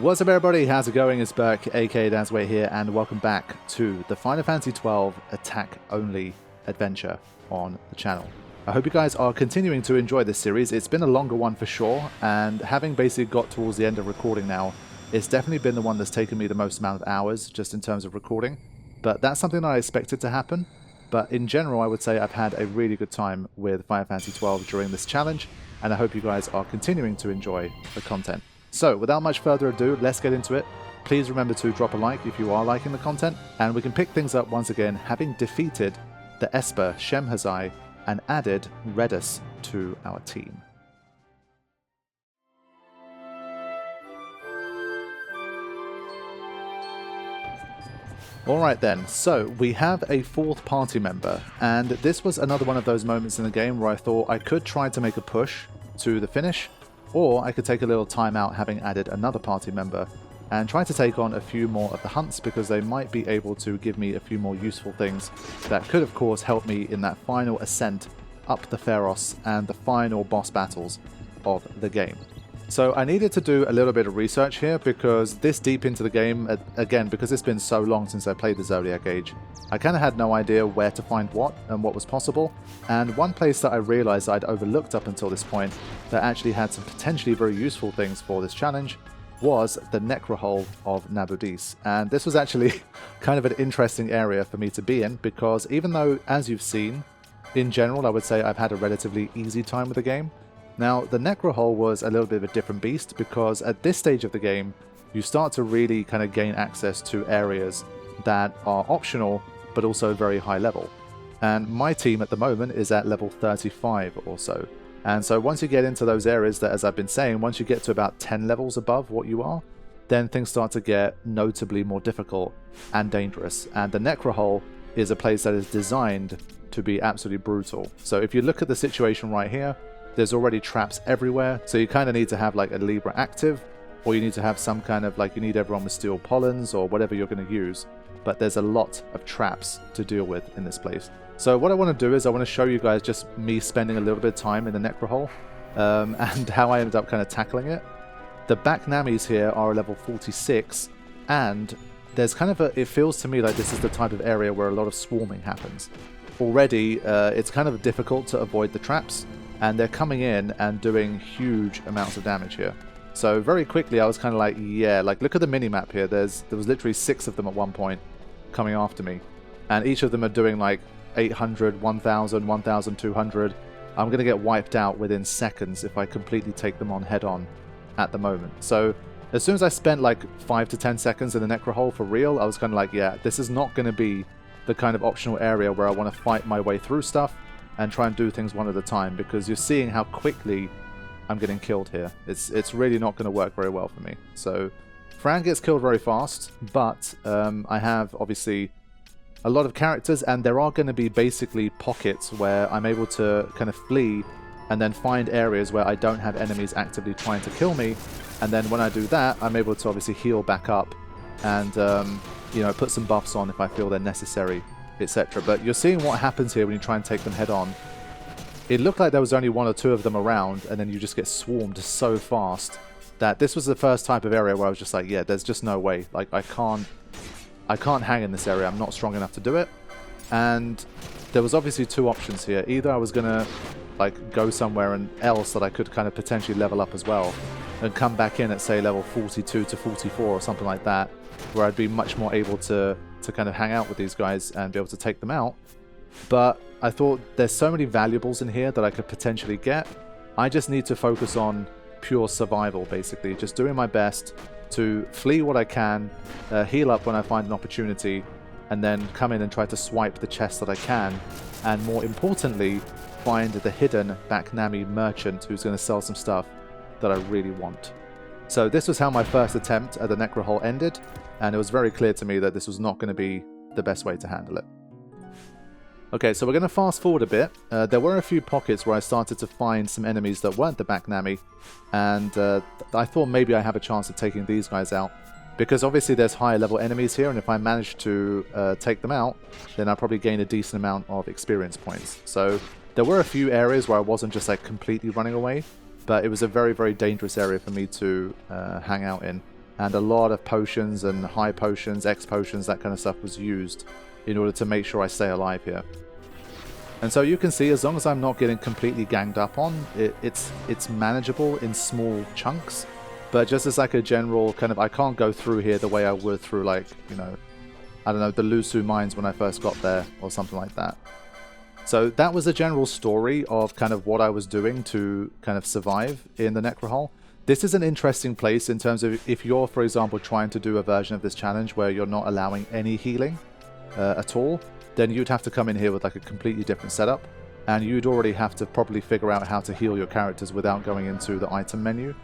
What's up everybody, how's it going? It's Burke, aka Dazway here, and welcome back to the Final Fantasy XII Attack Only adventure on the channel. I hope you guys are continuing to enjoy this series. It's been a longer one for sure, and having basically got towards the end of recording now, it's definitely been the one that's taken me the most amount of hours, just in terms of recording. But that's something that I expected to happen. But in general, I would say I've had a really good time with Final Fantasy XII during this challenge, and I hope you guys are continuing to enjoy the content. So, without much further ado, let's get into it. Please remember to drop a like if you are liking the content, and we can pick things up once again, having defeated the Esper Shemhazai and added Redis to our team. Alright then, so we have a fourth party member, and this was another one of those moments in the game where I thought I could try to make a push to the finish, or I could take a little time out having added another party member and try to take on a few more of the hunts, because they might be able to give me a few more useful things that could of course help me in that final ascent up the Pharos and the final boss battles of the game. So I needed to do a little bit of research here, because this deep into the game, again, because it's been so long since I played the Zodiac Age, I kind of had no idea where to find what and what was possible. And one place that I realized I'd overlooked up until this point that actually had some potentially very useful things for this challenge was the Necrohol of Nabudis. And this was actually kind of an interesting area for me to be in, because even though, as you've seen, in general, I would say I've had a relatively easy time with the game. Now, the Necrohol was a little bit of a different beast, because at this stage of the game, you start to really kind of gain access to areas that are optional, but also very high level. And my team at the moment is at level 35 or so. And so once you get into those areas that, as I've been saying, once you get to about 10 levels above what you are, then things start to get notably more difficult and dangerous. And the Necrohol is a place that is designed to be absolutely brutal. So if you look at the situation right here, there's already traps everywhere, so you kind of need to have like a Libra active, or you need to have some kind of like, you need everyone with steel pollens or whatever you're going to use. But there's a lot of traps to deal with in this place. So what I want to do is I want to show you guys just me spending a little bit of time in the Necrohol, and how I ended up kind of tackling it. The back Namis here are level 46, and there's kind of a, it feels to me like this is the type of area where a lot of swarming happens. Already, it's kind of difficult to avoid the traps, and they're coming in and doing huge amounts of damage here. So very quickly I was kind of like, yeah, like look at the mini-map here. There was literally 6 of them at one point coming after me. And each of them are doing like 800, 1000, 1200. I'm going to get wiped out within seconds if I completely take them on head on at the moment. So as soon as I spent like 5 to 10 seconds in the Necrohol for real, I was kind of like, yeah, this is not going to be the kind of optional area where I want to fight my way through stuff and try and do things one at a time, because you're seeing how quickly I'm getting killed here. It's really not going to work very well for me. So Fran gets killed very fast, but I have obviously a lot of characters, and there are going to be basically pockets where I'm able to kind of flee and then find areas where I don't have enemies actively trying to kill me, and then when I do that, I'm able to obviously heal back up and you know, put some buffs on if I feel they're necessary, etc. But you're seeing what happens here when you try and take them head on. It looked like there was only 1 or 2 of them around, and then you just get swarmed so fast that this was the first type of area where I was just like, yeah, there's just no way. Like, I can't hang in this area. I'm not strong enough to do it. And there was obviously 2 options here. Either I was gonna like go somewhere and else that I could kind of potentially level up as well and come back in at say level 42 to 44 or something like that, where I'd be much more able to kind of hang out with these guys and be able to take them out. But I thought there's so many valuables in here that I could potentially get. I just need to focus on pure survival, basically. Just doing my best to flee what I can, heal up when I find an opportunity, and then come in and try to swipe the chests that I can. And more importantly, find the hidden back Nami merchant who's going to sell some stuff that I really want. So this was how my first attempt at the Necrohol ended, and it was very clear to me that this was not going to be the best way to handle it. Okay, so we're going to fast forward a bit. There were a few pockets where I started to find some enemies that weren't the back Nami, and I thought maybe I have a chance of taking these guys out, because obviously there's higher level enemies here, and if I manage to take them out, then I'll probably gain a decent amount of experience points. So there were a few areas where I wasn't just like completely running away, but it was a very, very dangerous area for me to hang out in. and a lot of potions and high potions, X potions, that kind of stuff was used in order to make sure I stay alive here. And so you can see, as long as I'm not getting completely ganged up on, it's manageable in small chunks. But just as like a general kind of, I can't go through here the way I would through, like, you know, I don't know, the Lhusu Mines when I first got there or something like that. So that was the general story of kind of what I was doing to kind of survive in the Necrohol. This is an interesting place in terms of if you're, for example, trying to do a version of this challenge where you're not allowing any healing at all, then you'd have to come in here with like a completely different setup, and you'd already have to probably figure out how to heal your characters without going into the item menu.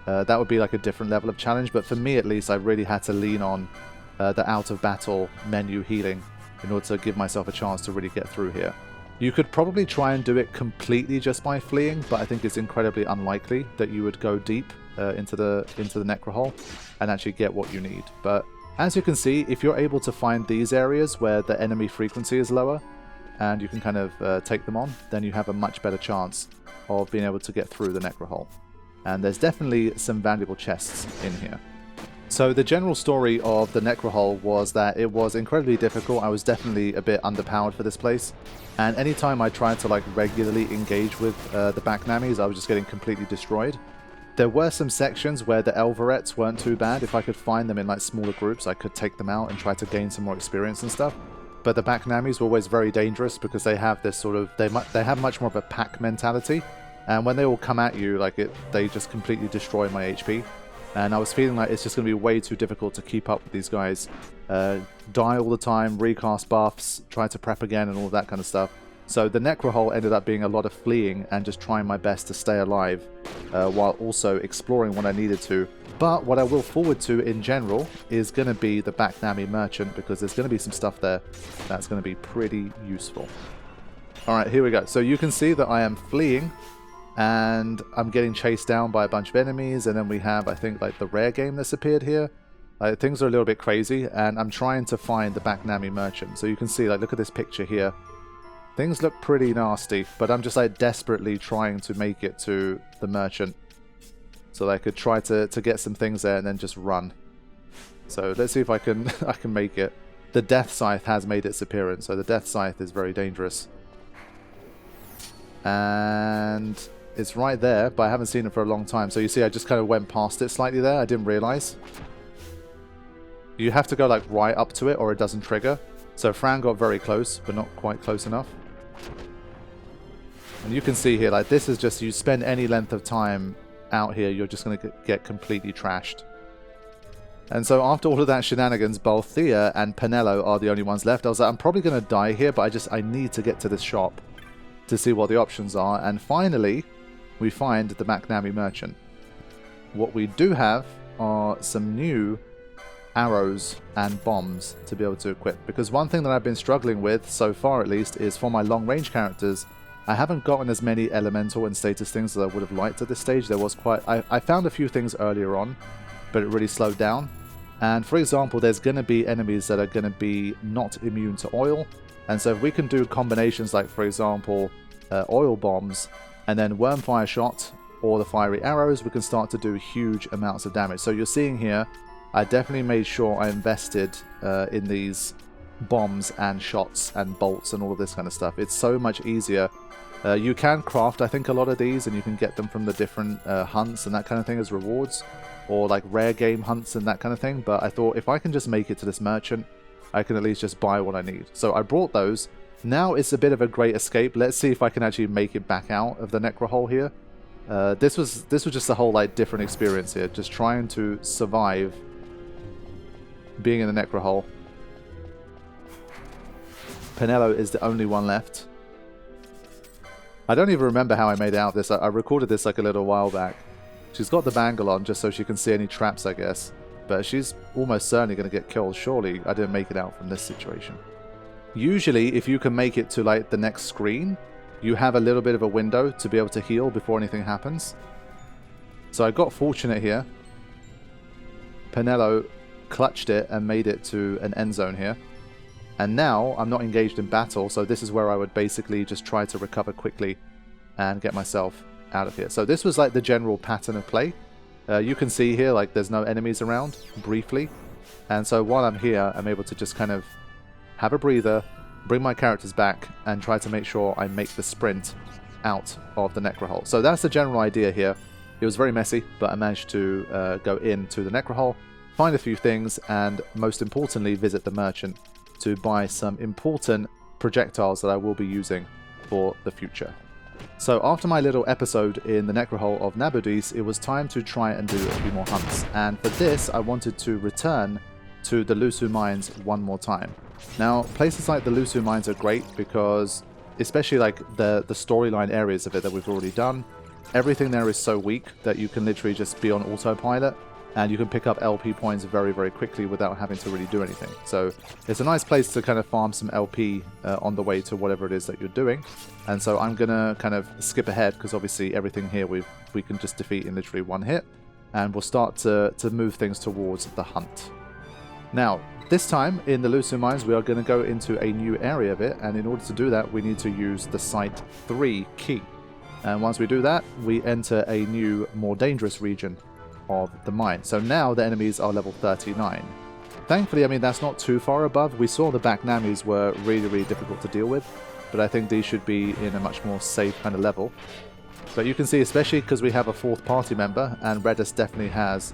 That would be like a different level of challenge, but for me at least, I really had to lean on the out-of-battle menu healing in order to give myself a chance to really get through here. You could probably try and do it completely just by fleeing, but I think it's incredibly unlikely that you would go deep into the Necrohol and actually get what you need. But as you can see, if you're able to find these areas where the enemy frequency is lower and you can kind of take them on, then you have a much better chance of being able to get through the Necrohol. And there's definitely some valuable chests in here. So the general story of the Necrohol was that it was incredibly difficult. I was definitely a bit underpowered for this place. And anytime I tried to like regularly engage with the Backnamis, I was just getting completely destroyed. There were some sections where the Elverettes weren't too bad. If I could find them in like smaller groups, I could take them out and try to gain some more experience and stuff. But the Backnamis were always very dangerous because they have this sort of, they have much more of a pack mentality. And when they all come at you, like they just completely destroy my HP. And I was feeling like it's just going to be way too difficult to keep up with these guys. Die all the time, recast buffs, try to prep again and all that kind of stuff. So the Necrohol ended up being a lot of fleeing and just trying my best to stay alive while also exploring what I needed to. But what I will forward to in general is going to be the Backnami Merchant, because there's going to be some stuff there that's going to be pretty useful. Alright, here we go. So you can see that I am fleeing and I'm getting chased down by a bunch of enemies, and then we have, I think, like the rare game that's appeared here. Things are a little bit crazy, and I'm trying to find the Backnami Merchant. So you can see, like, look at this picture here. Things look pretty nasty, but I'm just like desperately trying to make it to the merchant so that I could try to get some things there and then just run. So let's see if I can I can make it. The Death Scythe has made its appearance, so the Death Scythe is very dangerous. And it's right there, but I haven't seen it for a long time. So you see I just kind of went past it slightly there. I didn't realize. You have to go like right up to it or it doesn't trigger. So Fran got very close, but not quite close enough. And you can see here, like, this is just, you spend any length of time out here, you're just going to get completely trashed. And so after all of that shenanigans, Balthea and Penello are the only ones left. I was like, I'm probably going to die here, but I need to get to this shop to see what the options are. And finally, we find the Backnami Merchant. What we do have are some new arrows and bombs to be able to equip, because one thing that I've been struggling with so far, at least, is for my long range characters I haven't gotten as many elemental and status things as I would have liked at this stage. There was quite, I found a few things earlier on, but it really slowed down. And for example, there's going to be enemies that are going to be not immune to oil, and so if we can do combinations like, for example, oil bombs and then Wormfire Shot or the fiery arrows, we can start to do huge amounts of damage. So you're seeing here, I definitely made sure I invested in these bombs and shots and bolts and all of this kind of stuff. It's so much easier. You can craft, I think, a lot of these, and you can get them from the different hunts and that kind of thing as rewards, or like rare game hunts and that kind of thing. But I thought if I can just make it to this merchant, I can at least just buy what I need. So I brought those. Now it's a bit of a great escape. Let's see if I can actually make it back out of the Necrohol here. This was just a whole like different experience here, just trying to survive being in the Necrohol. Penello is the only one left. I don't even remember how I made out this. I recorded this like a little while back. She's got the bangle on just so she can see any traps, I guess. But she's almost certainly going to get killed. Surely I didn't make it out from this situation. Usually, if you can make it to like the next screen, you have a little bit of a window to be able to heal before anything happens. So I got fortunate here. Penello clutched it and made it to an end zone here. And now I'm not engaged in battle, so this is where I would basically just try to recover quickly and get myself out of here. So this was like the general pattern of play. You can see here, like, there's no enemies around, briefly. And so while I'm here, I'm able to just kind of have a breather, bring my characters back, and try to make sure I make the sprint out of the Necrohol. So that's the general idea here. It was very messy, but I managed to go into the Necrohol, find a few things, and most importantly, visit the merchant to buy some important projectiles that I will be using for the future. So after my little episode in the Necrohol of Nabudis, it was time to try and do a few more hunts. And for this, I wanted to return to the Lhusu Mines one more time. Now, places like the Lhusu Mines are great because, especially like the storyline areas of it that we've already done, everything there is so weak that you can literally just be on autopilot and you can pick up LP points very, very quickly without having to really do anything. So it's a nice place to kind of farm some LP on the way to whatever it is that you're doing. And so I'm going to kind of skip ahead because obviously everything here we can just defeat in literally one hit. And we'll start to move things towards the hunt. Now, this time in the Lhusu Mines, we are going to go into a new area of it. And in order to do that, we need to use the Site 3 key. And once we do that, we enter a new, more dangerous region of the mine. So now the enemies are level 39. Thankfully, I mean, that's not too far above. We saw the Backnamis were really, really difficult to deal with, but I think these should be in a much more safe kind of level. But you can see, especially because we have a fourth party member, and Redis definitely has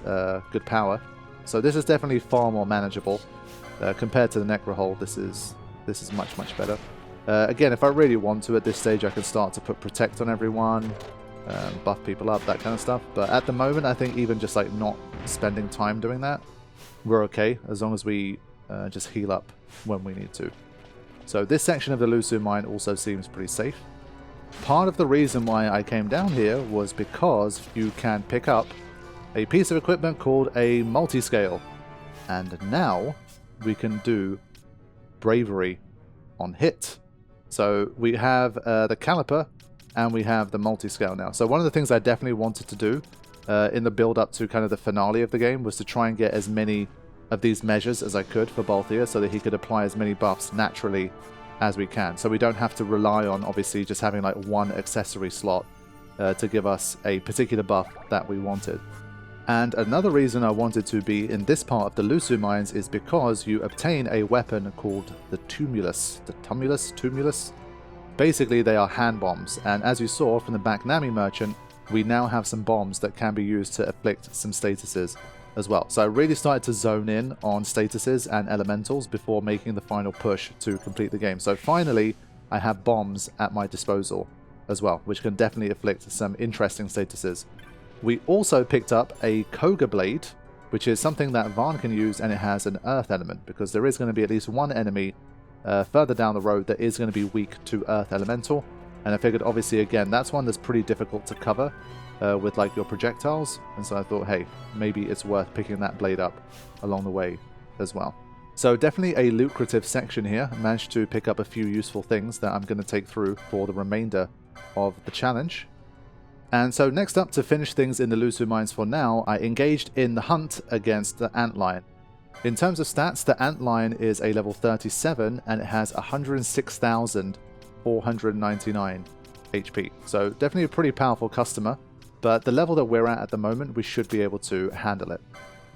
good power. So this is definitely far more manageable. Compared to the Necrohol, this is much, much better. Again, if I really want to at this stage, I can start to put Protect on everyone, buff people up, that kind of stuff. But at the moment, I think even just like not spending time doing that, we're okay, as long as we just heal up when we need to. So this section of the Lhusu Mine also seems pretty safe. Part of the reason why I came down here was because you can pick up a piece of equipment called a multi-scale. And now we can do bravery on hit. So we have the caliper and we have the multi-scale now. So one of the things I definitely wanted to do in the build-up to kind of the finale of the game was to try and get as many of these measures as I could for Balthier so that he could apply as many buffs naturally as we can. So we don't have to rely on, obviously, just having like one accessory slot to give us a particular buff that we wanted. And another reason I wanted to be in this part of the Lhusu Mines is because you obtain a weapon called the Tumulus. The Tumulus? Basically, they are hand bombs, and as you saw from the Backnami merchant, we now have some bombs that can be used to afflict some statuses as well. So I really started to zone in on statuses and elementals before making the final push to complete the game. So finally, I have bombs at my disposal as well, which can definitely afflict some interesting statuses. We also picked up a Koga Blade, which is something that Varn can use, and it has an earth element, because there is going to be at least one enemy further down the road that is going to be weak to earth elemental. And I figured, obviously, again, that's one that's pretty difficult to cover with like your projectiles. And so I thought, hey, maybe it's worth picking that blade up along the way as well. So definitely a lucrative section here. I managed to pick up a few useful things that I'm going to take through for the remainder of the challenge. And so next up, to finish things in the Lhusu Mines for now, I engaged in the hunt against the Antlion. In terms of stats, the Antlion is a level 37 and it has 106,499 HP. So definitely a pretty powerful customer, but the level that we're at the moment, we should be able to handle it.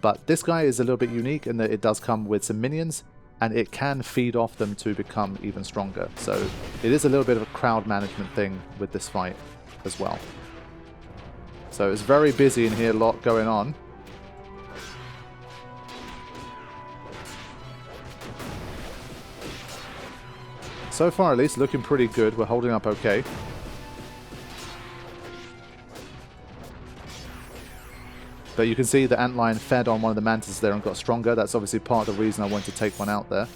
But this guy is a little bit unique in that it does come with some minions and it can feed off them to become even stronger. So it is a little bit of a crowd management thing with this fight as well. So it's very busy in here, a lot going on. So far, at least, looking pretty good. We're holding up okay. But you can see the Antlion fed on one of the mantises there and got stronger. That's obviously part of the reason I wanted to take one out there.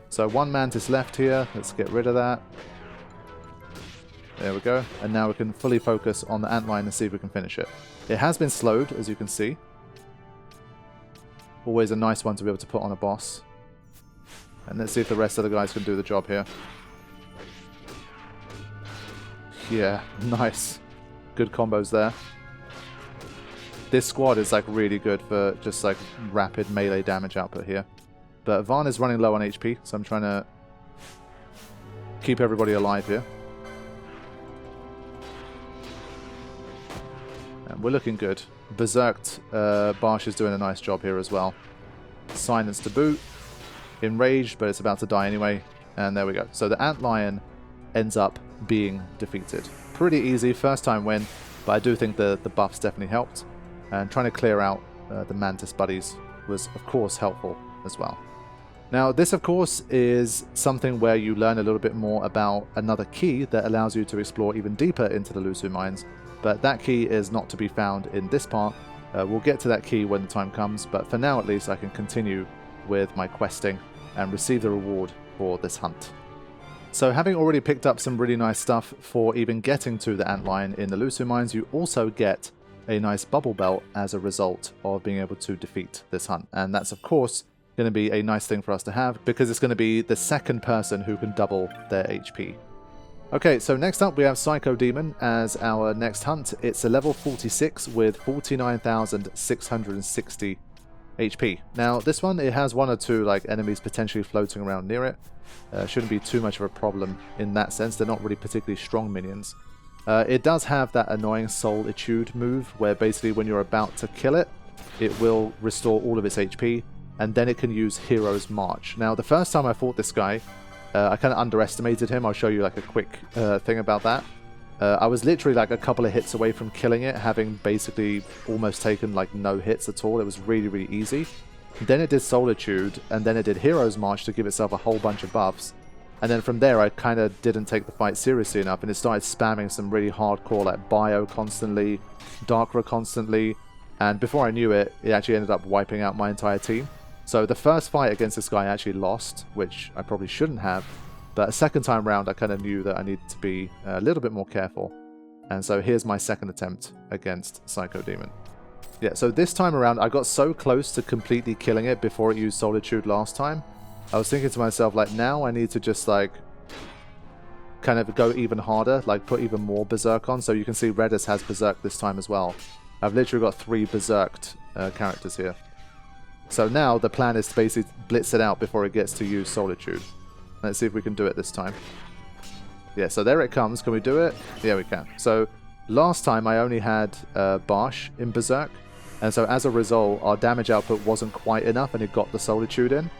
So one mantis left here. Let's get rid of that. There we go. And now we can fully focus on the Antlion and see if we can finish it. It has been slowed, as you can see. Always a nice one to be able to put on a boss. And let's see if the rest of the guys can do the job here. Yeah, nice. Good combos there. This squad is like really good for just like rapid melee damage output here. But Varn is running low on HP, so I'm trying to keep everybody alive here. And we're looking good. Berserked Barsh is doing a nice job here as well. Silence to boot. Enraged, but it's about to die anyway. And there we go. So the Antlion ends up being defeated. Pretty easy, first time win, but I do think the buffs definitely helped. And trying to clear out the Mantis buddies was, of course, helpful as well. Now, this, of course, is something where you learn a little bit more about another key that allows you to explore even deeper into the Lhusu Mines, but that key is not to be found in this part. We'll get to that key when the time comes, but for now, at least, I can continue with my questing and receive the reward for this hunt. So having already picked up some really nice stuff for even getting to the Antlion in the Lhusu Mines, you also get a nice bubble belt as a result of being able to defeat this hunt. And that's, of course, going to be a nice thing for us to have because it's going to be the second person who can double their HP. Okay, so next up we have Psycho Demon as our next hunt. It's a level 46 with 49,660 HP. Now this one, it has one or two like enemies potentially floating around near it. Shouldn't be too much of a problem in that sense. They're not really particularly strong minions. It does have that annoying Solitude move where basically when you're about to kill it, it will restore all of its HP and then it can use Hero's March. Now the first time I fought this guy, I kind of underestimated him. I'll show you like a quick thing about that. I was literally like a couple of hits away from killing it, having basically almost taken like no hits at all. It was really, really easy. Then it did Solitude, and then it did Hero's March to give itself a whole bunch of buffs. And then from there, I kind of didn't take the fight seriously enough, and it started spamming some really hardcore like Bio constantly, Darkra constantly, and before I knew it, it actually ended up wiping out my entire team. So the first fight against this guy I actually lost, which I probably shouldn't have. But a second time round, I kind of knew that I needed to be a little bit more careful. And so here's my second attempt against Psycho Demon. Yeah, so this time around, I got so close to completely killing it before it used Solitude last time. I was thinking to myself, like, now I need to just, like, kind of go even harder, like, put even more Berserk on. So you can see Redis has Berserk this time as well. I've literally got 3 Berserked characters here. So now the plan is to basically blitz it out before it gets to use Solitude. Let's see if we can do it this time. Yeah, so there it comes. Can we do it? Yeah, we can. So last time I only had Barsh in Berserk. And so as a result, our damage output wasn't quite enough and it got the Solitude in.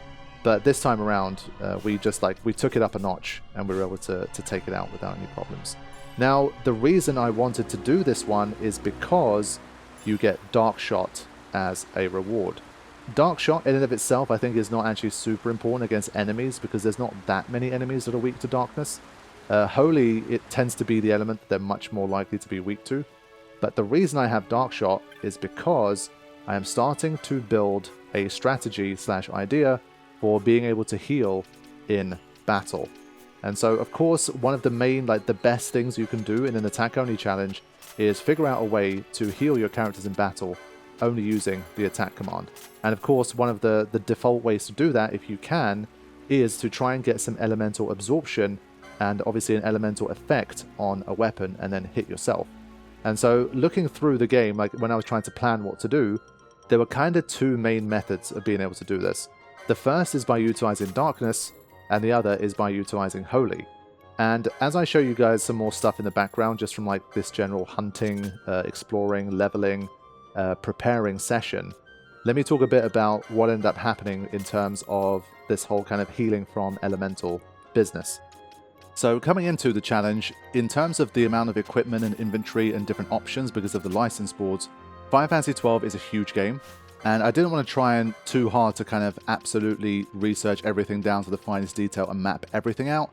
But this time around, we took it up a notch and we were able to take it out without any problems. Now, the reason I wanted to do this one is because you get Dark Shot as a reward. Dark Shot in and of itself I think is not actually super important against enemies because there's not that many enemies that are weak to darkness. Holy, it tends to be the element that they're much more likely to be weak to. But the reason I have Dark Shot is because I am starting to build a strategy / idea for being able to heal in battle. And so of course one of the main, like the best things you can do in an attack only challenge is figure out a way to heal your characters in battle only using the attack command. And of course, one of the default ways to do that, if you can, is to try and get some elemental absorption and obviously an elemental effect on a weapon and then hit yourself. And so looking through the game, like when I was trying to plan what to do, there were kind of 2 main methods of being able to do this. The first is by utilizing darkness and the other is by utilizing holy. And as I show you guys some more stuff in the background, just from like this general hunting, exploring, leveling, preparing session, let me talk a bit about what ended up happening in terms of this whole kind of healing from elemental business. So coming into the challenge, in terms of the amount of equipment and inventory and different options because of the license boards, Final Fantasy XII is a huge game, and I didn't want to try and too hard to kind of absolutely research everything down to the finest detail and map everything out.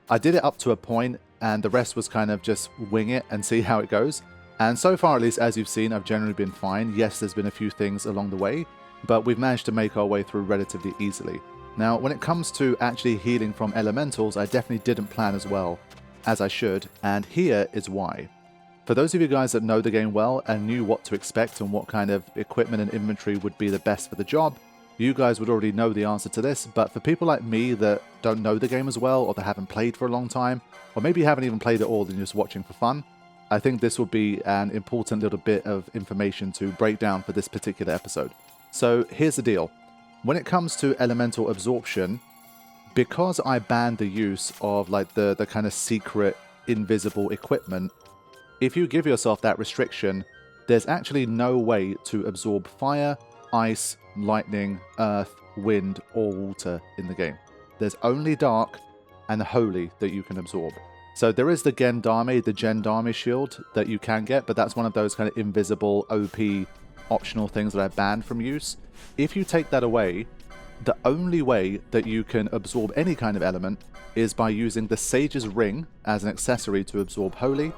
I did it up to a point, and the rest was kind of just wing it and see how it goes. And so far, at least, as you've seen, I've generally been fine. Yes, there's been a few things along the way, but we've managed to make our way through relatively easily. Now, when it comes to actually healing from elementals, I definitely didn't plan as well as I should, and here is why. For those of you guys that know the game well and knew what to expect and what kind of equipment and inventory would be the best for the job, you guys would already know the answer to this, but for people like me that don't know the game as well, or that haven't played for a long time, or maybe haven't even played at all and just watching for fun, I think this will be an important little bit of information to break down for this particular episode. So here's the deal. When it comes to elemental absorption, because I banned the use of like the kind of secret invisible equipment, if you give yourself that restriction, there's actually no way to absorb fire, ice, lightning, earth, wind, or water in the game. There's only dark and holy that you can absorb. So there is the Gendarme, the Gendarme shield that you can get, but that's one of those kind of invisible, OP, optional things that are banned from use. If you take that away, the only way that you can absorb any kind of element is by using the Sage's Ring as an accessory to absorb holy,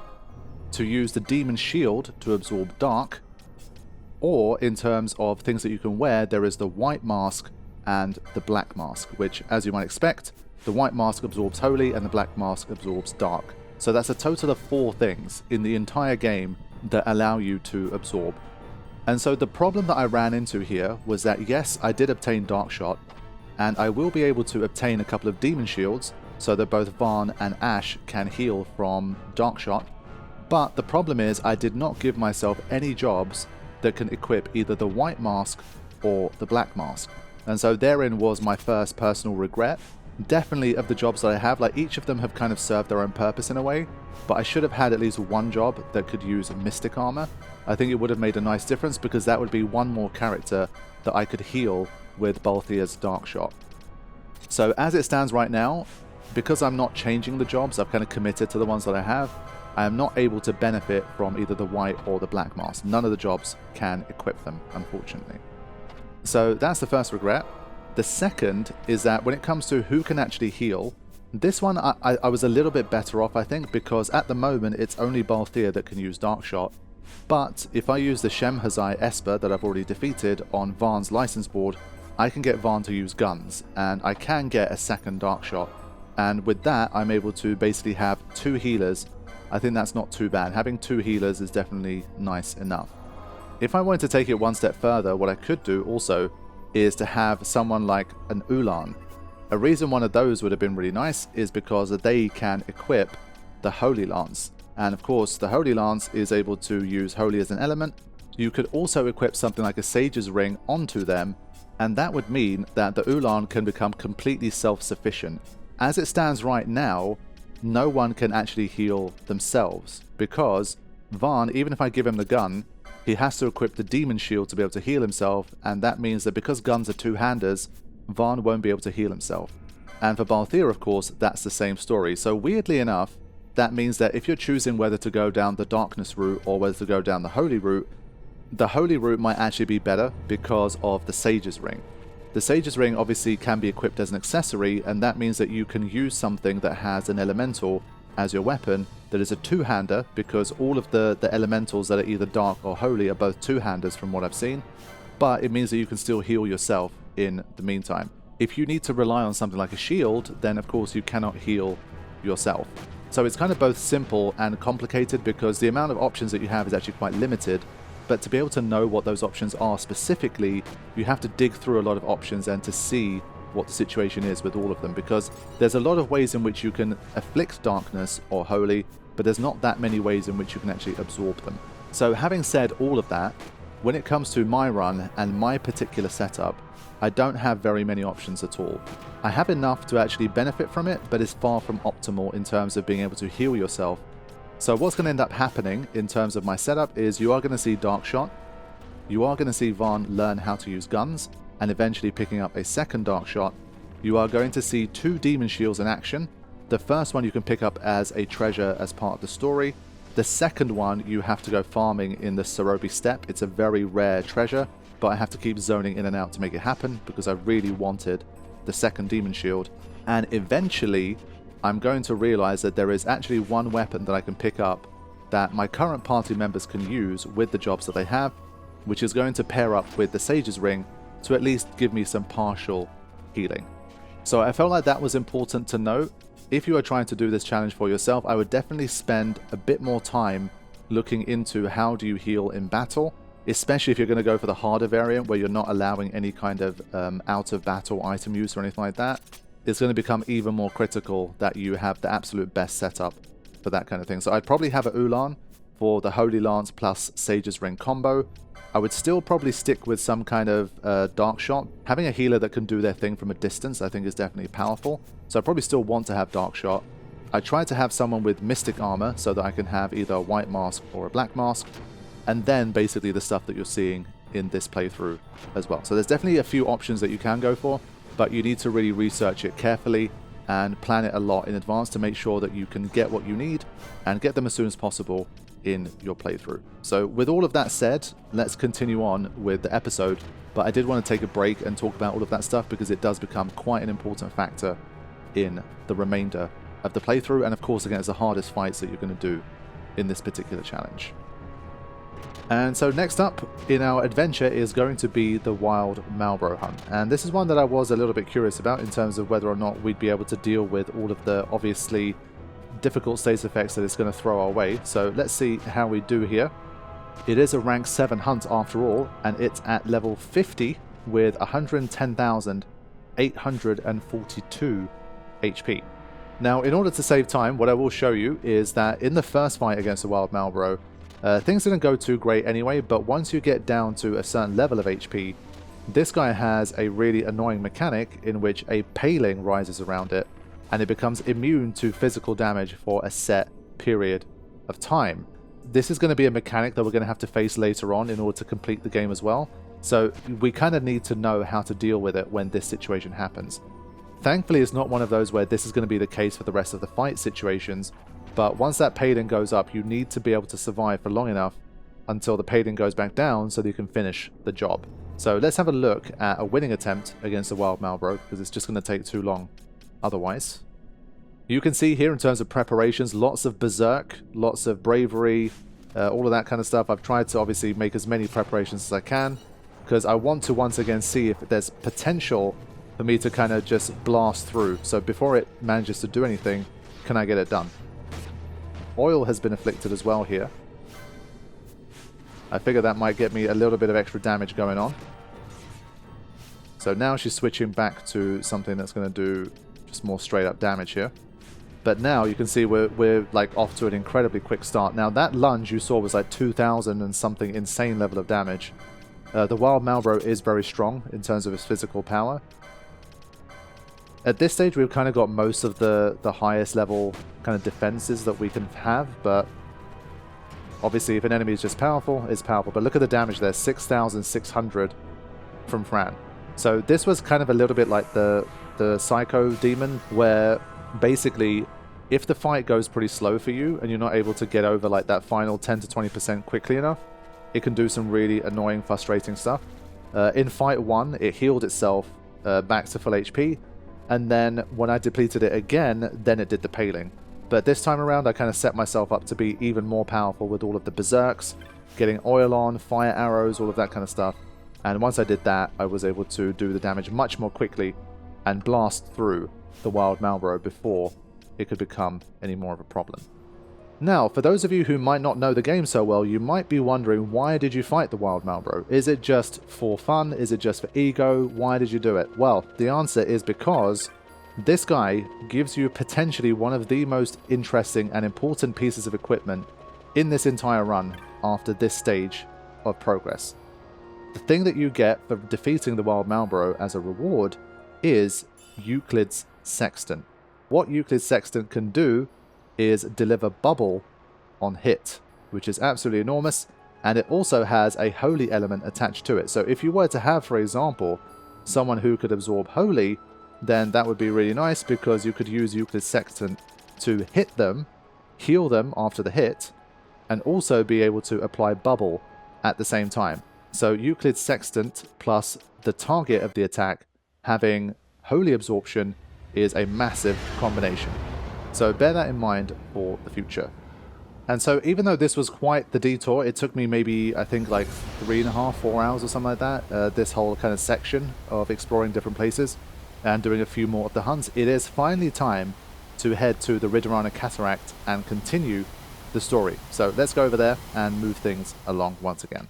to use the Demon Shield to absorb dark, or in terms of things that you can wear, there is the White Mask and the Black Mask, which, as you might expect, the White Mask absorbs holy and the Black Mask absorbs dark. So that's a total of 4 things in the entire game that allow you to absorb. And so the problem that I ran into here was that, yes, I did obtain Dark Shot, and I will be able to obtain a couple of Demon Shields so that both Varn and Ash can heal from Dark Shot, but the problem is I did not give myself any jobs that can equip either the White Mask or the Black Mask. And so therein was my first personal regret. Definitely of the jobs that I have, like each of them have kind of served their own purpose in a way, but I should have had at least one job that could use Mystic Armor. I think it would have made a nice difference because that would be one more character that I could heal with Balthier's Dark Shot. So as it stands right now, because I'm not changing the jobs, I've kind of committed to the ones that I have, I am not able to benefit from either the White or the Black Mask. None of the jobs can equip them, unfortunately. So that's the first regret. The second is that when it comes to who can actually heal, this one I was a little bit better off, I think, because at the moment it's only Balthier that can use Dark Shot. But if I use the Shemhazai Esper that I've already defeated on Varn's license board, I can get Varn to use guns, and I can get a second Dark Shot. And with that, I'm able to basically have 2 healers. I think that's not too bad. Having 2 healers is definitely nice enough. If I wanted to take it one step further, what I could do also is to have someone like an Ulan. A reason one of those would have been really nice is because they can equip the Holy Lance. And of course, the Holy Lance is able to use Holy as an element. You could also equip something like a Sage's Ring onto them, and that would mean that the Ulan can become completely self-sufficient. As it stands right now, no one can actually heal themselves, because Varn, even if I give him the gun, he has to equip the Demon Shield to be able to heal himself, and that means that because guns are two-handers, Varn won't be able to heal himself. And for Balthier, of course, that's the same story. So weirdly enough, that means that if you're choosing whether to go down the Darkness route or whether to go down the Holy route might actually be better because of the Sage's Ring. The Sage's Ring obviously can be equipped as an accessory, and that means that you can use something that has an elemental as your weapon that is a two-hander, because all of the elementals that are either dark or holy are both two-handers from what I've seen, but it means that you can still heal yourself in the meantime. If you need to rely on something like a shield, then of course you cannot heal yourself. So it's kind of both simple and complicated because the amount of options that you have is actually quite limited, but to be able to know what those options are specifically, you have to dig through a lot of options and to see what the situation is with all of them, because there's a lot of ways in which you can afflict darkness or holy, but there's not that many ways in which you can actually absorb them. So having said all of that, when it comes to my run and my particular setup, I don't have very many options at all. I have enough to actually benefit from it, but it's far from optimal in terms of being able to heal yourself. So what's going to end up happening in terms of my setup is you are going to see Dark Shot, you are going to see Varn learn how to use guns, and eventually picking up a second Dark Shot. You are going to see 2 Demon Shields in action. The first one you can pick up as a treasure as part of the story. The second one you have to go farming in the Sarobi Steppe. It's a very rare treasure, but I have to keep zoning in and out to make it happen because I really wanted the second Demon Shield. And eventually I'm going to realize that there is actually one weapon that I can pick up that my current party members can use with the jobs that they have, which is going to pair up with the Sage's Ring to at least give me some partial healing. So I felt like that was important to note. If you are trying to do this challenge for yourself, I would definitely spend a bit more time looking into how do you heal in battle, especially if you're going to go for the harder variant where you're not allowing any kind of out of battle item use or anything like that. It's going to become even more critical that you have the absolute best setup for that kind of thing. So I'd probably have an Ulan for the Holy Lance plus Sage's Ring combo. I would still probably stick with some kind of Dark Shot. Having a healer that can do their thing from a distance I think is definitely powerful. So I probably still want to have Dark Shot. I try to have someone with Mystic Armor so that I can have either a White Mask or a Black Mask. and then basically the stuff that you're seeing in this playthrough as well. So there's definitely a few options that you can go for, but you need to really research it carefully and plan it a lot in advance to make sure that you can get what you need and get them as soon as possible in your playthrough. So with all of that said, let's continue on with the episode, but I did want to take a break and talk about all of that stuff because it does become quite an important factor in the remainder of the playthrough, and of course against the hardest fights that you're going to do in this particular challenge. And so next up in our adventure is going to be the Wild Malboro hunt. And this is one that I was a little bit curious about in terms of whether or not we'd be able to deal with all of the obviously difficult status effects that it's going to throw our way. So let's see how we do here. It is a rank 7 hunt after all, and it's at level 50 with 110,842 HP. Now, in order to save time, what I will show you is that in the first fight against the Wild Malboro, things didn't go too great anyway, but once you get down to a certain level of HP, this guy has a really annoying mechanic in which a paling rises around it, and it becomes immune to physical damage for a set period of time. This is going to be a mechanic that we're going to have to face later on in order to complete the game as well, so we kind of need to know how to deal with it when this situation happens. Thankfully, it's not one of those where this is going to be the case for the rest of the fight situations, but once that paling goes up, you need to be able to survive for long enough until the paling goes back down so that you can finish the job. So let's have a look at a winning attempt against the Wild Malboro, because it's just going to take too long otherwise. You can see here in terms of preparations, lots of berserk, lots of bravery, all of that kind of stuff. I've tried to obviously make as many preparations as I can, because I want to once again see if there's potential for me to kind of just blast through. So before it manages to do anything, can I get it done? Oil has been afflicted as well here. I figure that might get me a little bit of extra damage going on. So now she's switching back to something that's going to do just more straight up damage here. But now you can see we're like off to an incredibly quick start. Now that lunge you saw was like 2,000 and something insane level of damage. The Wild Malboro is very strong in terms of its physical power. At this stage we've kind of got most of the highest level kind of defenses that we can have, but obviously if an enemy is just powerful, it's powerful. But look at the damage there, 6,600 from Fran. So this was kind of a little bit like the Psycho Demon, where basically if the fight goes pretty slow for you and you're not able to get over like that final 10 to 20% quickly enough, it can do some really annoying, frustrating stuff. In fight 1, it healed itself back to full HP, and then when I depleted it again, then it did the paling. But this time around, I kind of set myself up to be even more powerful with all of the berserks, getting oil on, fire arrows, all of that kind of stuff. And once I did that, I was able to do the damage much more quickly and blast through the Wild Malboro before it could become any more of a problem. Now, for those of you who might not know the game so well, you might be wondering, why did you fight the Wild Malboro? Is it just for fun? Is it just for ego? Why did you do it? Well, the answer is because this guy gives you potentially one of the most interesting and important pieces of equipment in this entire run after this stage of progress. The thing that you get for defeating the Wild Malboro as a reward is Euclid's Sextant. What Euclid's Sextant can do is deliver bubble on hit, which is absolutely enormous, and it also has a holy element attached to it. So if you were to have, for example, someone who could absorb holy, then that would be really nice, because you could use Euclid's Sextant to hit them, heal them after the hit, and also be able to apply bubble at the same time. So Euclid's Sextant plus the target of the attack having holy absorption is a massive combination. So bear that in mind for the future. And so even though this was quite the detour, it took me maybe, I think, like 3.5, 4 hours or something like that, this whole kind of section of exploring different places and doing a few more of the hunts, it is finally time to head to the Ridorana Cataract and continue the story. So let's go over there and move things along once again.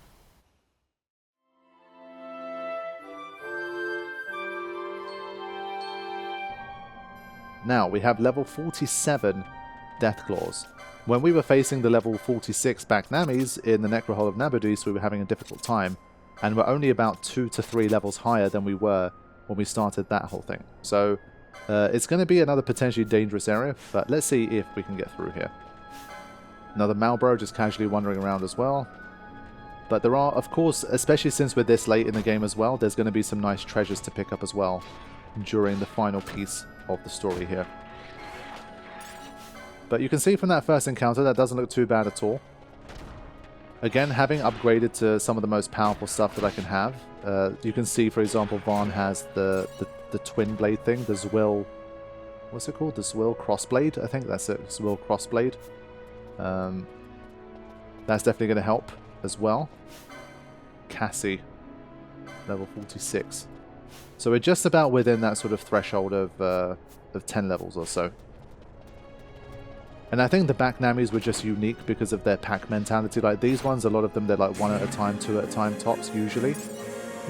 Now, we have level 47 Deathclaws. When we were facing the level 46 Baknamis in the Necrohol of Nabudis, we were having a difficult time, and we're only about 2 to 3 levels higher than we were when we started that whole thing. So it's going to be another potentially dangerous area, but let's see if we can get through here. Another Malboro just casually wandering around as well. But there are, of course, especially since we're this late in the game as well, there's going to be some nice treasures to pick up as well during the final piece of the story here. But you can see from that first encounter, that doesn't look too bad at all. Again, having upgraded to some of the most powerful stuff that I can have, you can see, for example, Vaughn has the twin blade thing, the Zwill, what's it called? The Zwill Crossblade? I think that's it, Zwill Crossblade. That's definitely going to help as well. Cassie, level 46. So we're just about within that sort of threshold of 10 levels or so. And I think the back Namis were just unique because of their pack mentality. Like these ones, a lot of them, they're like 1 at a time, 2 at a time tops usually.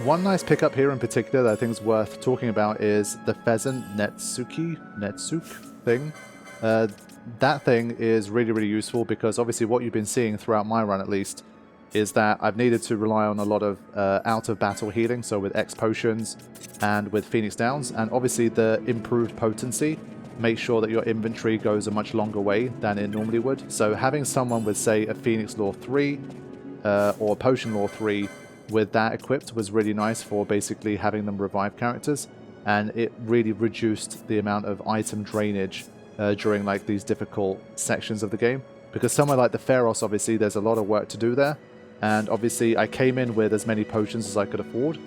One nice pickup here in particular that I think is worth talking about is the Pheasant Netsuk thing. That thing is really, really useful because obviously what you've been seeing throughout my run at least is that I've needed to rely on a lot of out-of-battle healing, so with X potions and with Phoenix Downs, and obviously the improved potency make sure that your inventory goes a much longer way than it normally would. So having someone with, say, a Phoenix Lore 3 or a Potion Lore 3 with that equipped was really nice for basically having them revive characters, and it really reduced the amount of item drainage during like these difficult sections of the game. Because somewhere like the Pharos, obviously, there's a lot of work to do there, and obviously I came in with as many potions as I could afford,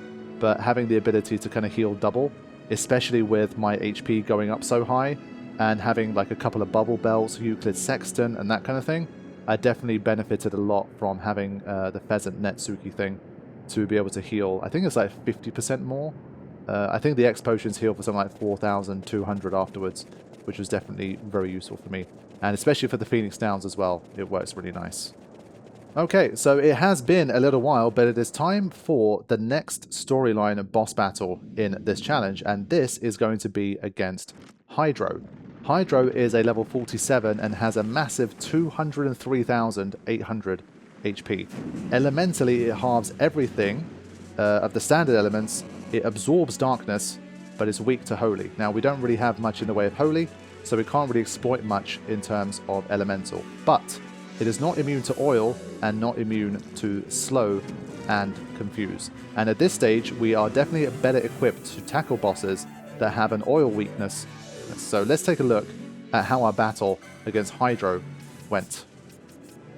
but having the ability to kind of heal double, especially with my HP going up so high, and having like a couple of bubble belts, Euclid Sextant, and that kind of thing, I definitely benefited a lot from having the Pheasant Netsuki thing to be able to heal. I think it's like 50% more. I think the X potions heal for something like 4,200 afterwards, which was definitely very useful for me. And especially for the Phoenix Downs as well, it works really nice. Okay, so it has been a little while, but it is time for the next storyline boss battle in this challenge, and this is going to be against Hydro. Hydro is a level 47 and has a massive 203,800 HP. Elementally, it halves everything of the standard elements. It absorbs darkness, but it's weak to holy. Now, we don't really have much in the way of holy, so we can't really exploit much in terms of elemental. But it is not immune to oil and not immune to slow and confuse. And at this stage, we are definitely better equipped to tackle bosses that have an oil weakness. So let's take a look at how our battle against Hydro went.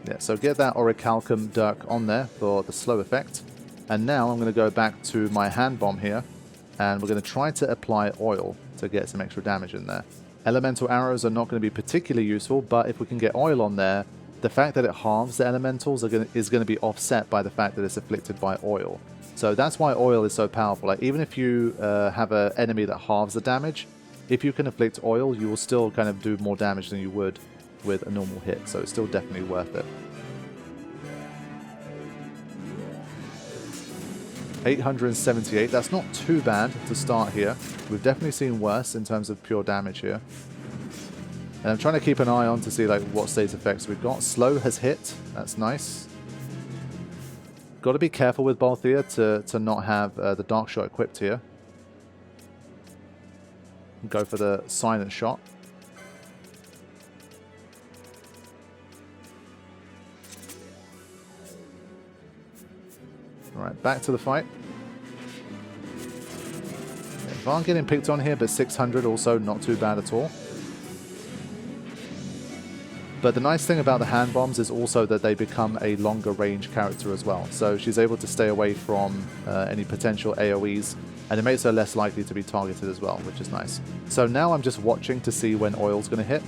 Yeah, so get that Orichalcum Dirk on there for the slow effect. And now I'm going to go back to my hand bomb here, and we're going to try to apply oil to get some extra damage in there. Elemental arrows are not going to be particularly useful, but if we can get oil on there, the fact that it halves the elementals is going to be offset by the fact that it's afflicted by oil. So that's why oil is so powerful. Like, even if you have an enemy that halves the damage, if you can afflict oil, you will still kind of do more damage than you would with a normal hit. So it's still definitely worth it. 878, that's not too bad to start here. We've definitely seen worse in terms of pure damage here. And I'm trying to keep an eye on to see like what state effects we've got. Slow has hit, that's nice. Got to be careful with Balthea to not have the Dark Shot equipped here. Go for the Silent Shot. Alright, back to the fight. Yeah, Vaughn getting picked on here, but 600 also not too bad at all. But the nice thing about the hand bombs is also that they become a longer range character as well. So she's able to stay away from any potential AoEs, and it makes her less likely to be targeted as well, which is nice. So now I'm just watching to see when oil's going to hit.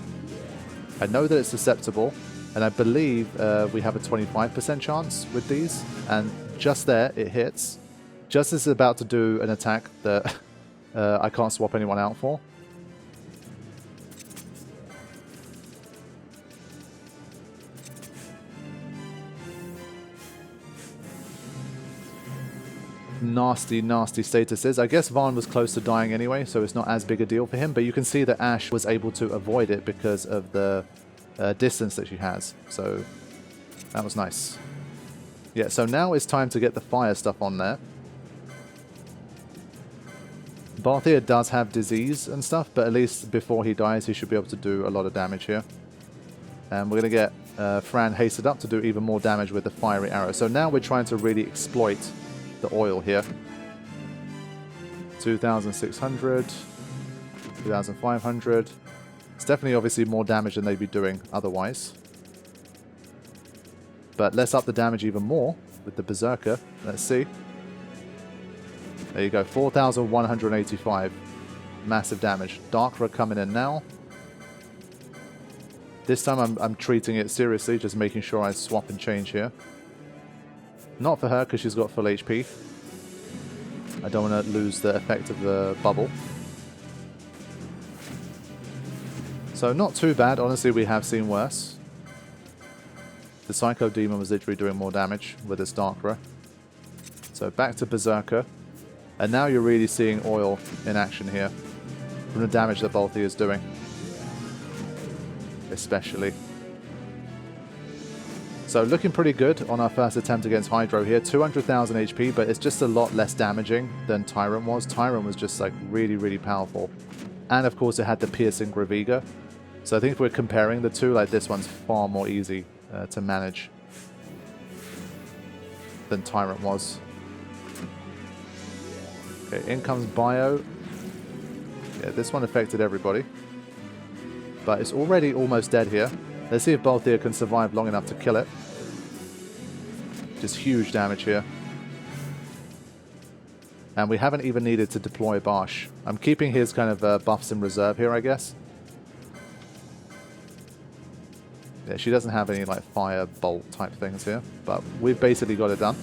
I know that it's susceptible, and I believe we have a 25% chance with these, and just there it hits. Just as it's about to do an attack that I can't swap anyone out for. Nasty, nasty statuses. I guess Vaughn was close to dying anyway, so it's not as big a deal for him, but you can see that Ash was able to avoid it because of the distance that she has, so that was nice. Yeah, so now it's time to get the fire stuff on there. Balthea does have disease and stuff, but at least before he dies, he should be able to do a lot of damage here. And we're going to get Fran hasted up to do even more damage with the fiery arrow. So now we're trying to really exploit the oil here. 2,600, 2,500. It's definitely obviously more damage than they'd be doing otherwise. But let's up the damage even more with the Berserker. Let's see. There you go, 4,185. Massive damage. Darkra coming in now. This time I'm treating it seriously, just making sure I swap and change here. Not for her, because she's got full HP. I don't want to lose the effect of the bubble. So not too bad. Honestly, we have seen worse. The Psycho Demon was literally doing more damage with this Darkra. So back to Berserker. And now you're really seeing oil in action here. From the damage that Bolthy is doing. Especially. So looking pretty good on our first attempt against Hydro here. 200,000 HP, but it's just a lot less damaging than Tyrant was. Tyrant was just like really, really powerful. And of course it had the piercing Graviga. So I think if we're comparing the two, like this one's far more easy to manage than Tyrant was. Okay, in comes Bio. Yeah, this one affected everybody. But it's already almost dead here. Let's see if Balthier can survive long enough to kill it. Just huge damage here. And we haven't even needed to deploy Barsh. I'm keeping his kind of buffs in reserve here, I guess. Yeah, she doesn't have any like fire bolt type things here. But we've basically got it done.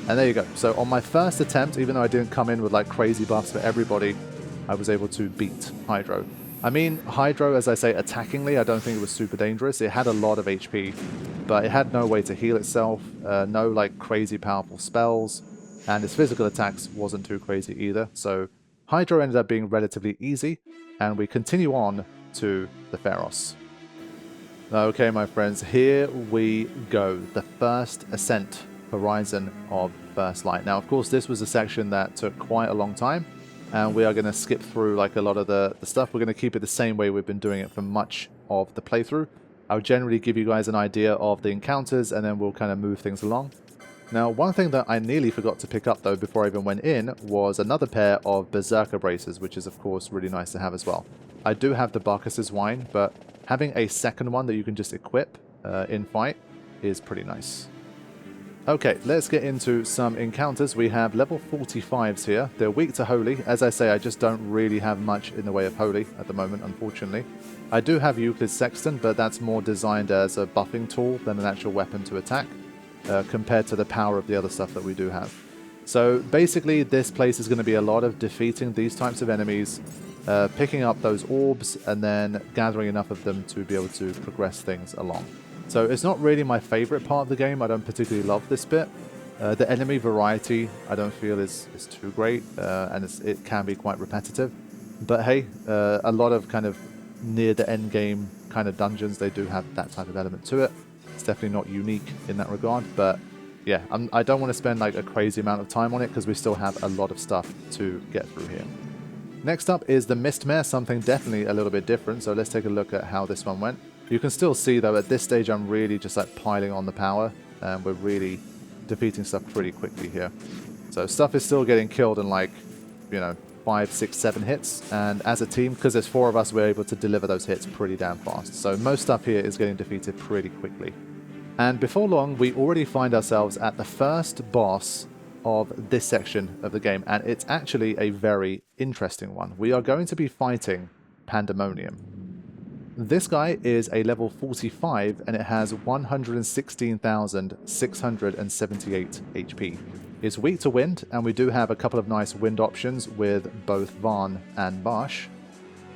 And there you go. So on my first attempt, even though I didn't come in with like crazy buffs for everybody, I was able to beat Hydro. I mean, Hydro, as I say, attackingly, I don't think it was super dangerous. It had a lot of HP, but it had no way to heal itself, no like crazy powerful spells, and its physical attacks wasn't too crazy either. So Hydro ended up being relatively easy, and we continue on to the Pharos. Okay, my friends, here we go. The first ascent horizon of First Light. Now, of course, this was a section that took quite a long time. And we are going to skip through like a lot of the stuff. We're going to keep it the same way we've been doing it for much of the playthrough. I'll generally give you guys an idea of the encounters and then we'll kind of move things along. Now, one thing that I nearly forgot to pick up though before I even went in was another pair of Berserker braces, which is of course really nice to have as well. I do have the Barkas's Wine, but having a second one that you can just equip in fight is pretty nice. Okay, let's get into some encounters. We have level 45s here. They're weak to Holy. As I say, I just don't really have much in the way of Holy at the moment, unfortunately. I do have Euclid's Sexton, but that's more designed as a buffing tool than an actual weapon to attack, compared to the power of the other stuff that we do have. So basically, this place is going to be a lot of defeating these types of enemies, picking up those orbs, and then gathering enough of them to be able to progress things along. So it's not really my favorite part of the game. I don't particularly love this bit. The enemy variety I don't feel is too great, and it can be quite repetitive. But hey, a lot of kind of near the end game kind of dungeons, they do have that type of element to it. It's definitely not unique in that regard, but yeah, I don't want to spend like a crazy amount of time on it because we still have a lot of stuff to get through here. Next up is the Mistmare, something definitely a little bit different. So let's take a look at how this one went. You can still see, though, at this stage, I'm really just like piling on the power, and we're really defeating stuff pretty quickly here. So stuff is still getting killed in like, 5, 6, 7 hits, and as a team, because there's 4 of us, we're able to deliver those hits pretty damn fast. So most stuff here is getting defeated pretty quickly. And before long, we already find ourselves at the first boss of this section of the game, and it's actually a very interesting one. We are going to be fighting Pandemonium. This guy is a level 45 and it has 116,678 HP. It's weak to wind, and we do have a couple of nice wind options with both Varn and Barsh.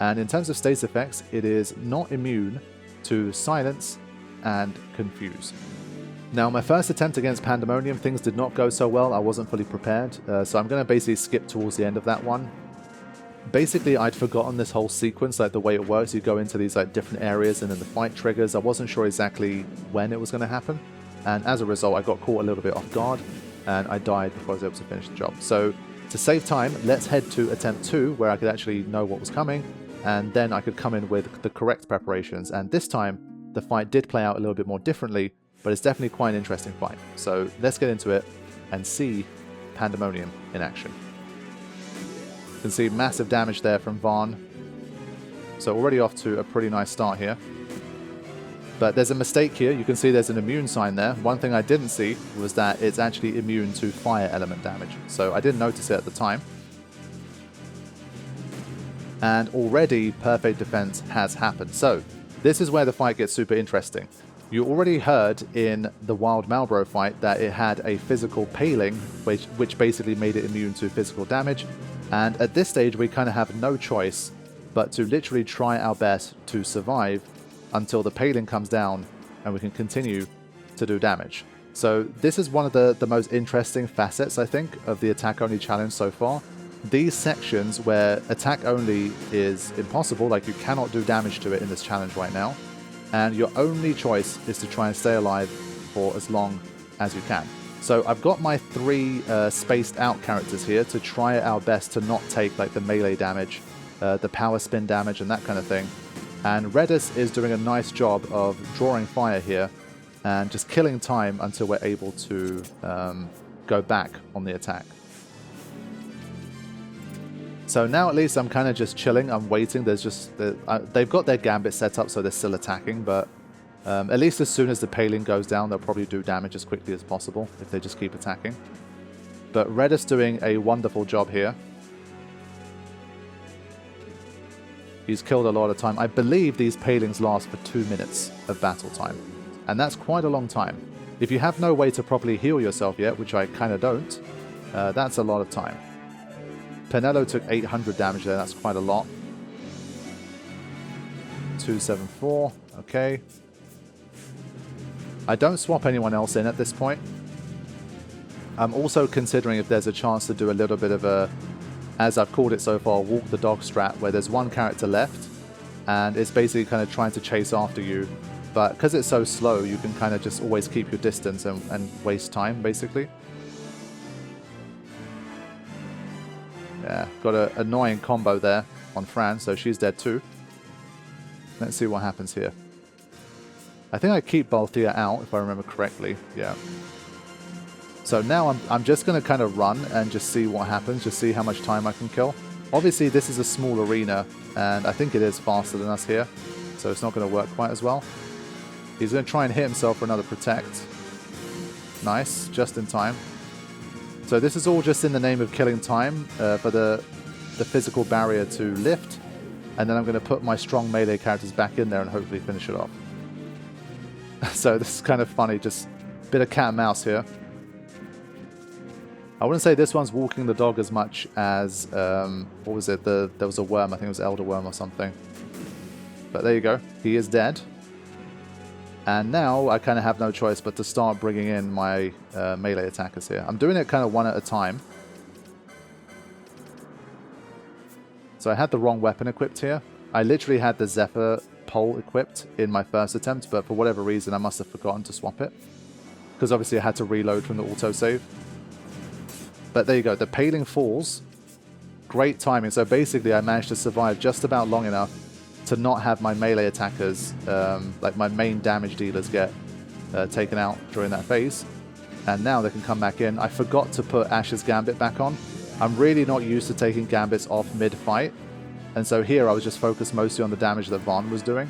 And in terms of status effects, it is not immune to Silence and Confuse. Now, my first attempt against Pandemonium, things did not go so well. I wasn't fully prepared, so I'm going to basically skip towards the end of that one. Basically, I'd forgotten this whole sequence, like the way it works. You go into these like different areas and then the fight triggers. I wasn't sure exactly when it was going to happen, and as a result, I got caught a little bit off guard, and I died before I was able to finish the job. So, to save time, let's head to attempt 2, where I could actually know what was coming, and then I could come in with the correct preparations, and this time, the fight did play out a little bit more differently, but it's definitely quite an interesting fight. So let's get into it and see Pandemonium in action. You can see massive damage there from Varn. So already off to a pretty nice start here. But there's a mistake here. You can see there's an immune sign there. One thing I didn't see was that it's actually immune to fire element damage. So I didn't notice it at the time. And already perfect defense has happened. So this is where the fight gets super interesting. You already heard in the Wild Malboro fight that it had a physical paling, which basically made it immune to physical damage. And at this stage, we kind of have no choice but to literally try our best to survive until the paling comes down and we can continue to do damage. So this is one of the most interesting facets, I think, of the attack-only challenge so far. These sections where attack-only is impossible, like you cannot do damage to it in this challenge right now, and your only choice is to try and stay alive for as long as you can. So I've got my 3 spaced out characters here to try our best to not take like the melee damage, the power spin damage and that kind of thing. And Redis is doing a nice job of drawing fire here and just killing time until we're able to go back on the attack. So now at least I'm kind of just chilling, I'm waiting. There's just they've got their gambit set up so they're still attacking, but at least as soon as the paling goes down, they'll probably do damage as quickly as possible if they just keep attacking. But Redis doing a wonderful job here. He's killed a lot of time. I believe these palings last for 2 minutes of battle time, and that's quite a long time. If you have no way to properly heal yourself yet, which I kind of don't, that's a lot of time. Penello took 800 damage there, that's quite a lot. 274, okay. I don't swap anyone else in at this point. I'm also considering if there's a chance to do a little bit of a, as I've called it so far, walk the dog strat, where there's one character left, and it's basically kind of trying to chase after you. But because it's so slow, you can kind of just always keep your distance and waste time, basically. Yeah, got an annoying combo there on Fran, so she's dead too. Let's see what happens here. I think I keep Balthea out, if I remember correctly. Yeah. So now I'm just going to kind of run and just see what happens, just see how much time I can kill. Obviously, this is a small arena, and I think it is faster than us here, so it's not going to work quite as well. He's going to try and hit himself for another protect. Nice, just in time. So this is all just in the name of killing time for the physical barrier to lift, and then I'm going to put my strong melee characters back in there and hopefully finish it off. So this is kind of funny, just a bit of cat and mouse here. I wouldn't say this one's walking the dog as much as, what was it, there was a worm, I think it was Elder Worm or something. But there you go, he is dead. And now I kind of have no choice but to start bringing in my melee attackers here. I'm doing it kind of one at a time. So I had the wrong weapon equipped here. I literally had the Zephyr pole equipped in my first attempt, but for whatever reason I must have forgotten to swap it. Because obviously I had to reload from the autosave. But there you go, the paling falls. Great timing. So basically I managed to survive just about long enough to not have my melee attackers, like my main damage dealers, get taken out during that phase. And now they can come back in. I forgot to put Ash's Gambit back on. I'm really not used to taking Gambits off mid-fight. And so here I was just focused mostly on the damage that Varn was doing.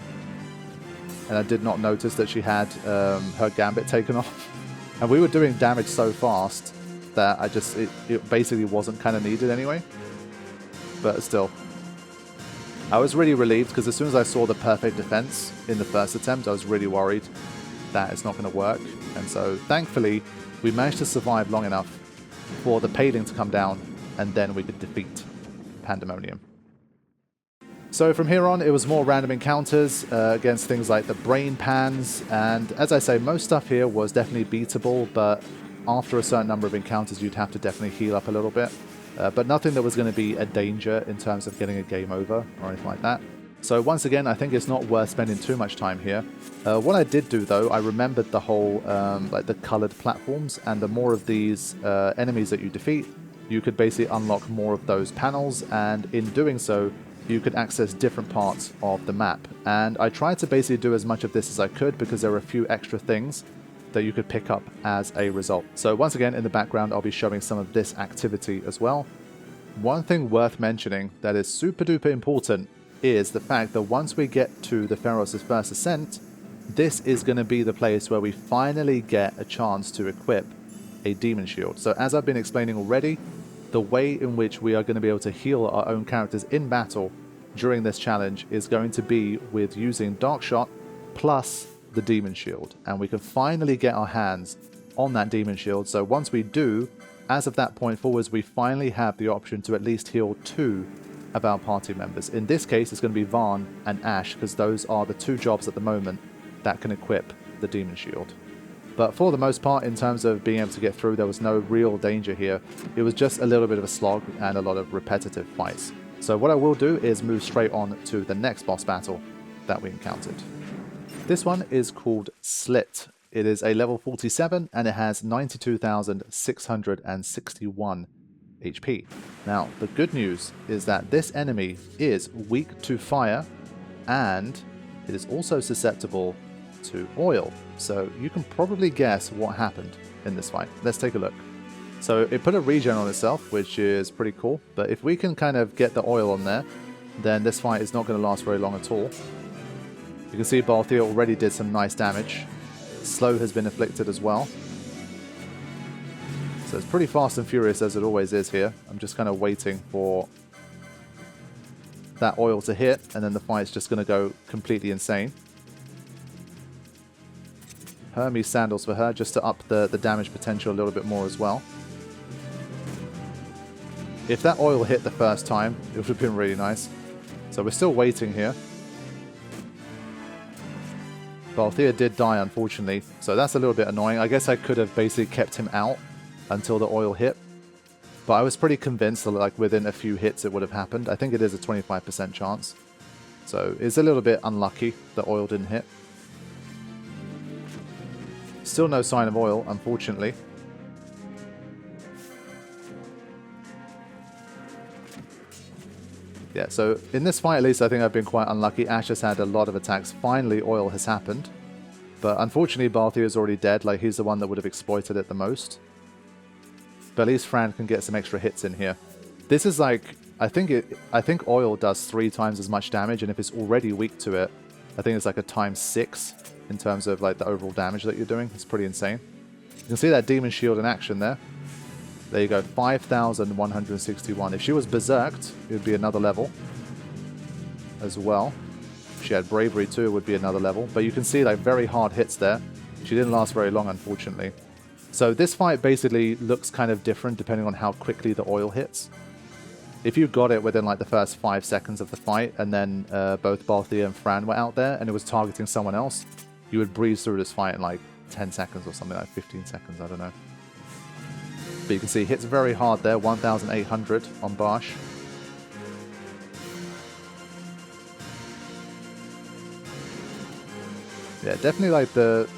And I did not notice that she had her Gambit taken off. And we were doing damage so fast that it basically wasn't kind of needed anyway. But still. I was really relieved because as soon as I saw the perfect defense in the first attempt, I was really worried that it's not going to work. And so thankfully, we managed to survive long enough for the paling to come down, and then we could defeat Pandemonium. So from here on, it was more random encounters against things like the brain pans, and as I say, most stuff here was definitely beatable, but after a certain number of encounters, you'd have to definitely heal up a little bit. But nothing that was going to be a danger in terms of getting a game over or anything like that. So once again, I think it's not worth spending too much time here. What I did do though, I remembered the whole like the colored platforms, and the more of these enemies that you defeat, you could basically unlock more of those panels, and in doing so, you could access different parts of the map. And I tried to basically do as much of this as I could because there were a few extra things that you could pick up as a result. So once again, in the background, I'll be showing some of this activity as well. One thing worth mentioning that is super duper important is the fact that once we get to the Pharos' first ascent, this is going to be the place where we finally get a chance to equip a demon shield. So as I've been explaining already, the way in which we are going to be able to heal our own characters in battle during this challenge is going to be with using Dark Shot plus the demon shield. And we can finally get our hands on that demon shield. So once we do, as of that point forwards, we finally have the option to at least heal 2 of our party members. In this case, it's going to be Varn and Ash, because those are the 2 jobs at the moment that can equip the demon shield. But for the most part, in terms of being able to get through, there was no real danger here. It was just a little bit of a slog and a lot of repetitive fights. So what I will do is move straight on to the next boss battle that we encountered. This one is called Slyt. It is a level 47 and it has 92,661 HP. Now, the good news is that this enemy is weak to fire and it is also susceptible to oil. So you can probably guess what happened in this fight. Let's take a look. So it put a regen on itself, which is pretty cool. But if we can kind of get the oil on there, then this fight is not going to last very long at all. You can see Balthier already did some nice damage. Slow has been afflicted as well. So it's pretty fast and furious as it always is here. I'm just kind of waiting for that oil to hit, and then the fight's just going to go completely insane. Hermes sandals for her, just to up the damage potential a little bit more as well. If that oil hit the first time, it would have been really nice. So we're still waiting here. Balthier did die, unfortunately, so that's a little bit annoying. I guess I could have basically kept him out until the oil hit. But I was pretty convinced that like within a few hits it would have happened. I think it is a 25% chance. So it's a little bit unlucky that oil didn't hit. Still no sign of oil, unfortunately. Yeah, so in this fight at least I think I've been quite unlucky. Ash has had a lot of attacks. Finally oil has happened. But unfortunately Balthier is already dead. Like he's the one that would have exploited it the most. But at least Fran can get some extra hits in here. This is like, I think oil does 3 times as much damage, and if it's already weak to it, I think it's like a ×6 in terms of like the overall damage that you're doing. It's pretty insane. You can see that demon shield in action there. There you go, 5,161. If she was berserked, it would be another level as well. If she had bravery too, it would be another level. But you can see like very hard hits there. She didn't last very long, unfortunately. So this fight basically looks kind of different depending on how quickly the oil hits. If you got it within like the first 5 seconds of the fight, and then both Balthier and Fran were out there and it was targeting someone else, you would breeze through this fight in like 10 seconds or something, like 15 seconds, I don't know. But you can see hits very hard there, 1,800 on Barsh. Yeah, definitely like the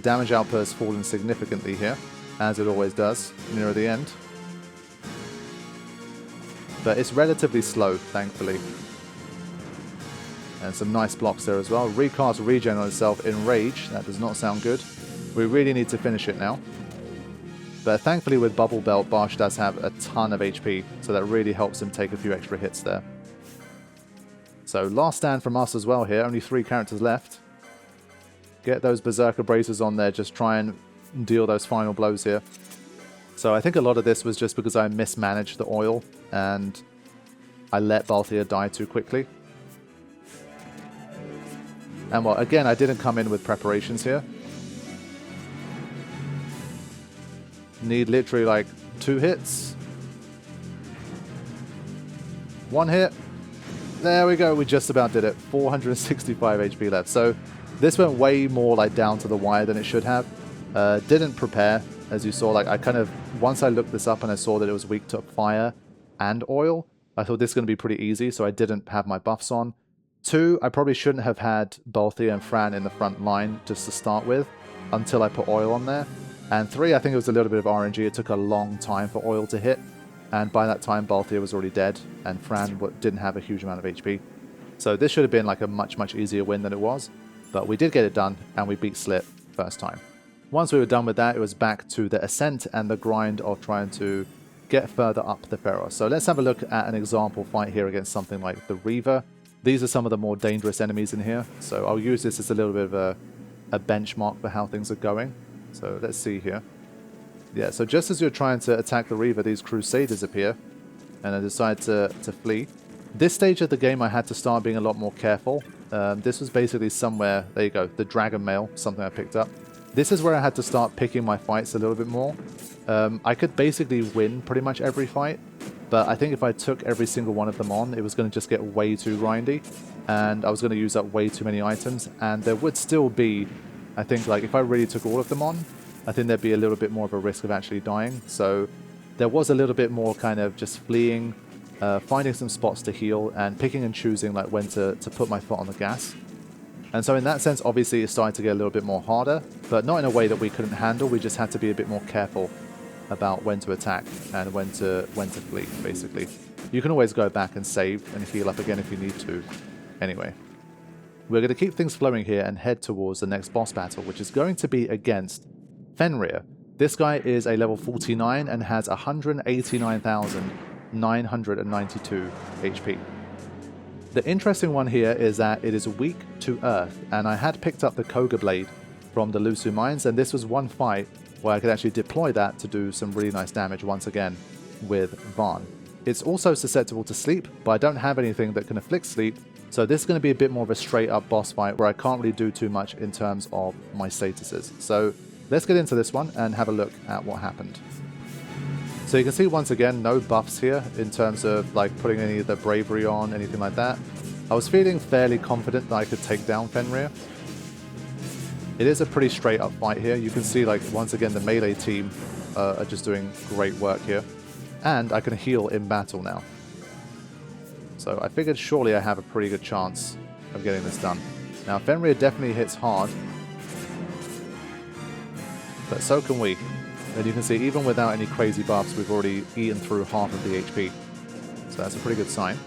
damage output has fallen significantly here, as it always does near the end. But it's relatively slow, thankfully. And some nice blocks there as well. Recast regen on itself in Rage. That does not sound good. We really need to finish it now. But thankfully with Bubble Belt, Barsh does have a ton of HP, so that really helps him take a few extra hits there. So last stand from us as well here. Only 3 characters left. Get those Berserker Braces on there. Just try and deal those final blows here. So I think a lot of this was just because I mismanaged the oil and I let Balthier die too quickly. And well, again, I didn't come in with preparations here. Need literally like 2 hits. 1 hit. There we go. We just about did it. 465 HP left. So this went way more like down to the wire than it should have. Didn't prepare, as you saw. Like I kind of, once I looked this up and I saw that it was weak to fire and oil, I thought this is going to be pretty easy, so I didn't have my buffs on. 2, I probably shouldn't have had Balthier and Fran in the front line just to start with until I put oil on there. And 3, I think it was a little bit of RNG. It took a long time for oil to hit. And by that time, Balthier was already dead, and Fran didn't have a huge amount of HP. So this should have been like a much, much easier win than it was. But we did get it done, and we beat Slyt first time. Once we were done with that, it was back to the ascent and the grind of trying to get further up the Pharos. So let's have a look at an example fight here against something like the Reaver. These are some of the more dangerous enemies in here. So I'll use this as a little bit of a benchmark for how things are going. So let's see here. Yeah, so just as you're trying to attack the Reaver, these Crusaders appear, and I decide to flee. This stage of the game, I had to start being a lot more careful. This was basically somewhere, there you go, the Dragon Mail, something I picked up. This is where I had to start picking my fights a little bit more. I could basically win pretty much every fight, but I think if I took every single one of them on, it was going to just get way too grindy, and I was going to use up way too many items, and there would still be, I think, like, if I really took all of them on, I think there'd be a little bit more of a risk of actually dying. So there was a little bit more kind of just fleeing, finding some spots to heal, and picking and choosing like when to put my foot on the gas. And so in that sense, obviously it started to get a little bit more harder, but not in a way that we couldn't handle. We just had to be a bit more careful about when to attack and when to flee, basically. You can always go back and save and heal up again if you need to. Anyway, we're going to keep things flowing here and head towards the next boss battle, which is going to be against Fenrier. This guy is a level 49 and has 189,992 HP. The interesting one here is that it is weak to earth, and I had picked up the Koga Blade from the Lhusu Mines, and this was one fight where I could actually deploy that to do some really nice damage once again with Varn. It's also susceptible to sleep, but I don't have anything that can afflict sleep, so this is going to be a bit more of a straight up boss fight where I can't really do too much in terms of my statuses. So let's get into this one and have a look at what happened. So you can see once again, no buffs here in terms of like putting any of the bravery on, anything like that. I was feeling fairly confident that I could take down Fenrier. It is a pretty straight up fight here. You can see like once again the melee team are just doing great work here. And I can heal in battle now. So I figured surely I have a pretty good chance of getting this done. Now Fenrier definitely hits hard, but so can we. And you can see even without any crazy buffs, we've already eaten through half of the HP. So that's a pretty good sign.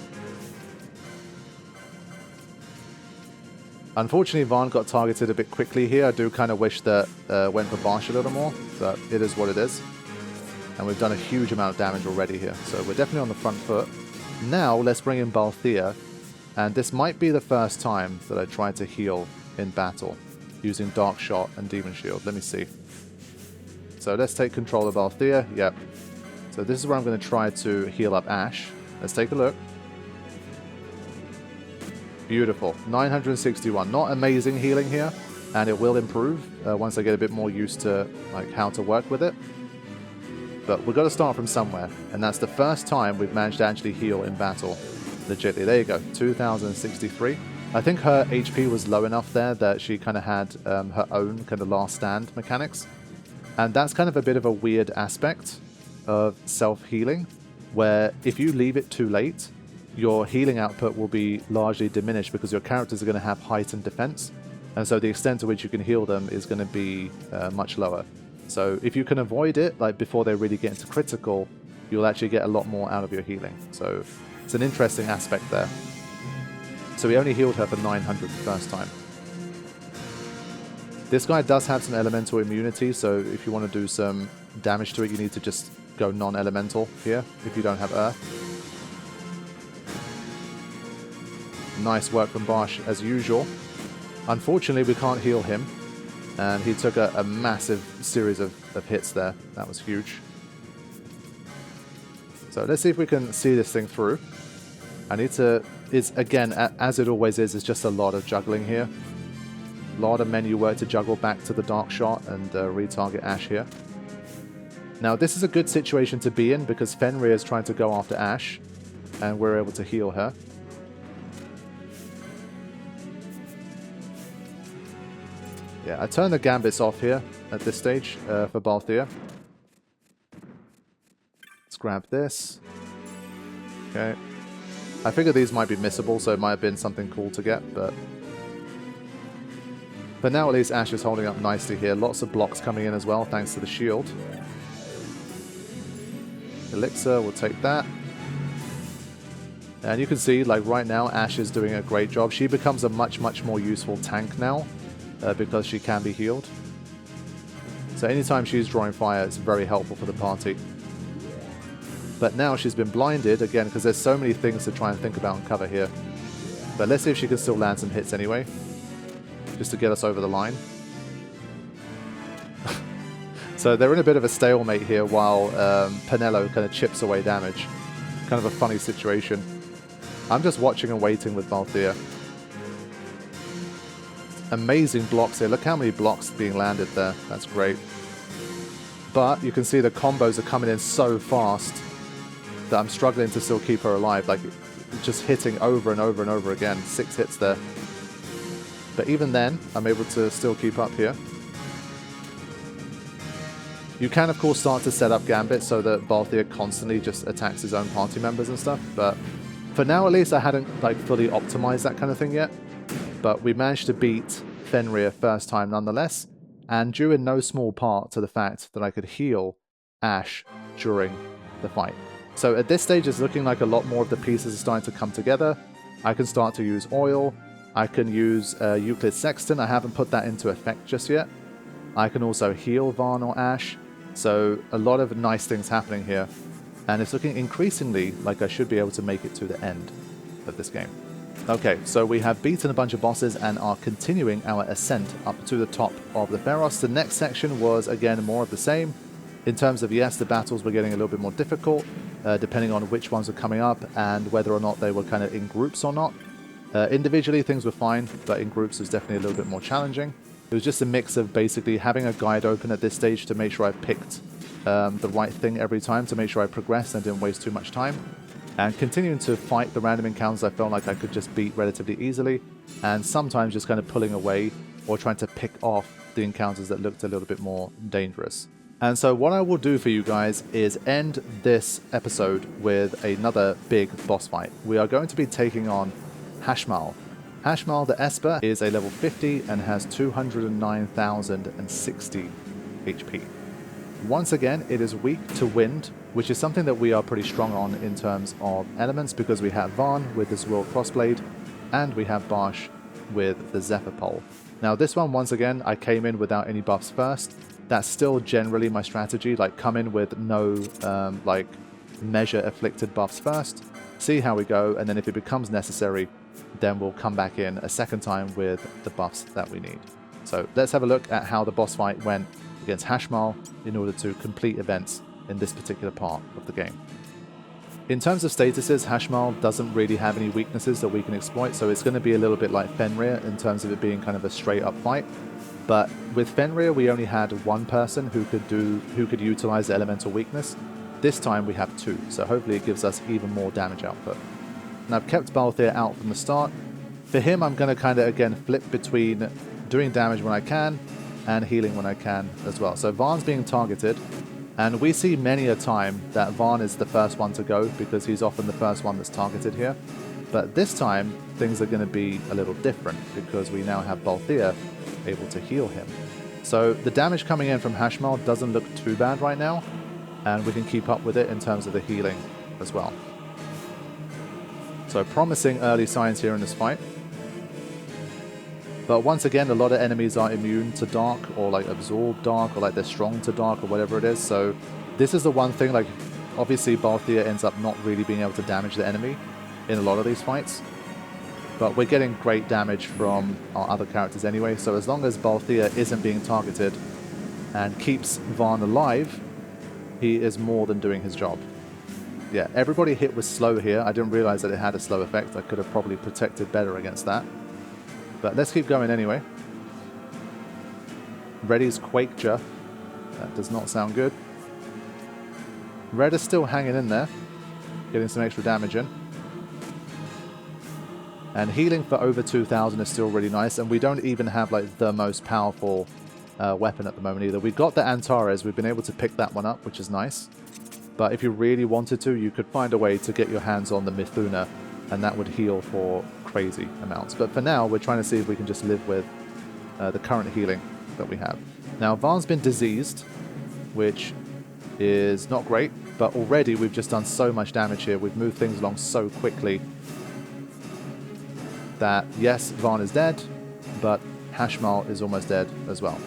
Unfortunately, Varn got targeted a bit quickly here. I do kind of wish that went for Barsh a little more, but it is what it is. And we've done a huge amount of damage already here. So we're definitely on the front foot. Now let's bring in Balthier. And this might be the first time that I try to heal in battle using Dark Shot and Demon Shield. Let me see. So let's take control of Balthier. Yep. So this is where I'm going to try to heal up Ash. Let's take a look. Beautiful. 961. Not amazing healing here, and it will improve once I get a bit more used to like how to work with it. But we've got to start from somewhere, and that's the first time we've managed to actually heal in battle legitly. There you go. 2063. I think her HP was low enough there that she kind of had her own kind of last stand mechanics. And that's kind of a bit of a weird aspect of self-healing, where if you leave it too late, your healing output will be largely diminished because your characters are going to have heightened defense. And so the extent to which you can heal them is going to be much lower. So if you can avoid it, like before they really get into critical, you'll actually get a lot more out of your healing. So it's an interesting aspect there. So we only healed her for 900 the first time. This guy does have some elemental immunity, so if you want to do some damage to it, you need to just go non-elemental here, if you don't have Earth. Nice work from Barsh, as usual. Unfortunately, we can't heal him, and he took a massive series of hits there. That was huge. So let's see if we can see this thing through. I need to... It's, again, as it always is, it's just a lot of juggling here. A lot of menu work to juggle back to the Dark Shot and retarget Ash here. Now this is a good situation to be in because Fenrier is trying to go after Ash and we're able to heal her. Yeah, I turned the Gambits off here at this stage for Balthier. Let's grab this. Okay. I figured these might be missable, so it might have been something cool to get, but now at least Ash is holding up nicely here. Lots of blocks coming in as well, thanks to the shield. elixir, we'll take that. And you can see, like right now, Ashe is doing a great job. She becomes a much more useful tank now because she can be healed. So anytime she's drawing fire, it's very helpful for the party. But now she's been blinded, again, because there's so many things to try and think about and cover here. But let's see if she can still land some hits anyway, just to get us over the line. So they're in a bit of a stalemate here while Penelo kind of chips away damage. Kind of a funny situation. I'm just watching and waiting with Balthier. Amazing blocks here. Look how many blocks being landed there. That's great. But you can see the combos are coming in so fast that I'm struggling to still keep her alive. Like, just hitting over and over and over again. 6 hits there. But even then, I'm able to still keep up here. You can, of course, start to set up Gambit so that Balthier constantly just attacks his own party members and stuff. But for now, at least, I hadn't like fully optimized that kind of thing yet. But we managed to beat Fenrier first time nonetheless, and due in no small part to the fact that I could heal Ashe during the fight. So at this stage, it's looking like a lot more of the pieces are starting to come together. I can start to use oil. I can use Euclid Sextant. I haven't put that into effect just yet. I can also heal Varn or Ashe. So a lot of nice things happening here, and it's looking increasingly like I should be able to make it to the end of this game. Okay, so we have beaten a bunch of bosses and are continuing our ascent up to the top of the Pharos. The next section was, again, more of the same. In terms of, yes, the battles were getting a little bit more difficult, depending on which ones were coming up and whether or not they were kind of in groups or not. Individually, things were fine, but in groups it was definitely a little bit more challenging. It was just a mix of basically having a guide open at this stage to make sure I picked the right thing every time, to make sure I progressed and didn't waste too much time. And continuing to fight the random encounters I felt like I could just beat relatively easily, and sometimes just kind of pulling away or trying to pick off the encounters that looked a little bit more dangerous. And so what I will do for you guys is end this episode with another big boss fight. We are going to be taking on Hashmal. Hashmal the Esper is a level 50 and has 209,060 HP. Once again, it is weak to wind, which is something that we are pretty strong on in terms of elements, because we have Varn with this World Crossblade, and we have Barsh with the Zephyr Pole. Now this one, once again, I came in without any buffs first. That's still generally my strategy, like come in with no like measure afflicted buffs first, see how we go, and then if it becomes necessary, then we'll come back in a second time with the buffs that we need. So let's have a look at how the boss fight went against Hashmal in order to complete events in this particular part of the game. In terms of statuses, Hashmal doesn't really have any weaknesses that we can exploit, so it's going to be a little bit like Fenrier in terms of it being kind of a straight up fight. But with Fenrier, we only had one person who could utilize the elemental weakness. This time we have 2, so hopefully it gives us even more damage output. And I've kept Balthier out from the start. For him, I'm going to kind of, again, flip between doing damage when I can and healing when I can as well. So Varn's being targeted, and we see many a time that Varn is the first one to go because he's often the first one that's targeted here. But this time, things are going to be a little different because we now have Balthier able to heal him. So the damage coming in from Hashmal doesn't look too bad right now, and we can keep up with it in terms of the healing as well. So promising early signs here in this fight. But once again, a lot of enemies are immune to dark, or like absorb dark, or like they're strong to dark, or whatever it is. So this is the one thing, like obviously Balthier ends up not really being able to damage the enemy in a lot of these fights. But we're getting great damage from our other characters anyway, so as long as Balthier isn't being targeted and keeps Varn alive, he is more than doing his job. Yeah, everybody hit was slow here. I didn't realize that it had a slow effect. I could have probably protected better against that. But let's keep going anyway. Reddy's Quakeja. That does not sound good. Red is still hanging in there, getting some extra damage in. And healing for over 2,000 is still really nice, and we don't even have like the most powerful weapon at the moment either. We've got the Antares, we've been able to pick that one up, which is nice. But if you really wanted to, you could find a way to get your hands on the Mithuna, and that would heal for crazy amounts. But for now, we're trying to see if we can just live with the current healing that we have. Now, Varn's been diseased, which is not great, but already we've just done so much damage here. We've moved things along so quickly that, yes, Varn is dead, but Hashmal is almost dead as well.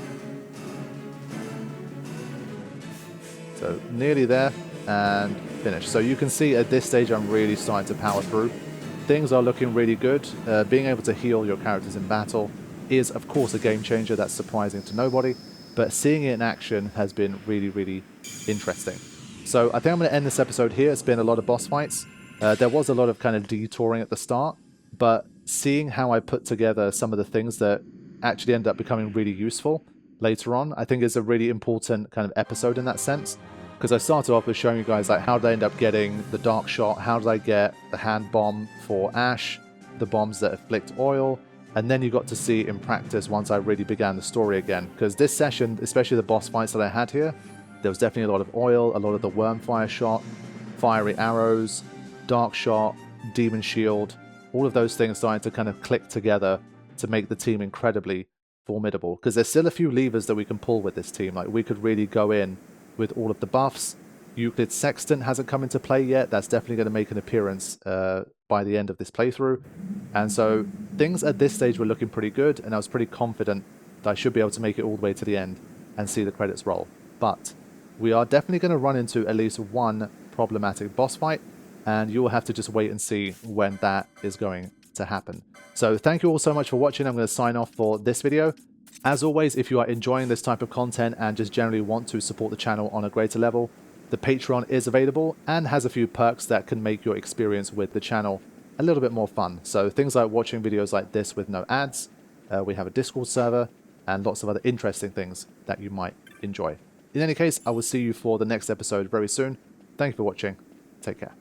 So nearly there and finished. So you can see at this stage I'm really starting to power through. Things are looking really good. Being able to heal your characters in battle is, of course, a game changer. That's surprising to nobody. But seeing it in action has been really, really interesting. So I think I'm going to end this episode here. It's been a lot of boss fights. There was a lot of kind of detouring at the start, but seeing how I put together some of the things that actually end up becoming really useful later on, I think is a really important kind of episode in that sense. Because I started off with showing you guys like how did I end up getting the dark shot, how did I get the hand bomb for Ash, the bombs that afflict oil, and then you got to see in practice once I really began the story again. Because this session, especially the boss fights that I had here, there was definitely a lot of oil, a lot of the wormfire shot, fiery arrows, dark shot, demon shield, all of those things starting to kind of click together to make the team incredibly formidable. Because there's still a few levers that we can pull with this team. Like we could really go in with all of the buffs. Euclid's Sextant hasn't come into play yet. That's definitely going to make an appearance by the end of this playthrough. And so things at this stage were looking pretty good, and I was pretty confident that I should be able to make it all the way to the end and see the credits roll. But we are definitely going to run into at least one problematic boss fight, and you will have to just wait and see when that is going to happen. So thank you all so much for watching. I'm going to sign off for this video. As always, if you are enjoying this type of content and just generally want to support the channel on a greater level, the Patreon is available and has a few perks that can make your experience with the channel a little bit more fun. So things like watching videos like this with no ads, we have a Discord server, and lots of other interesting things that you might enjoy. In any case, I will see you for the next episode very soon. Thank you for watching. Take care.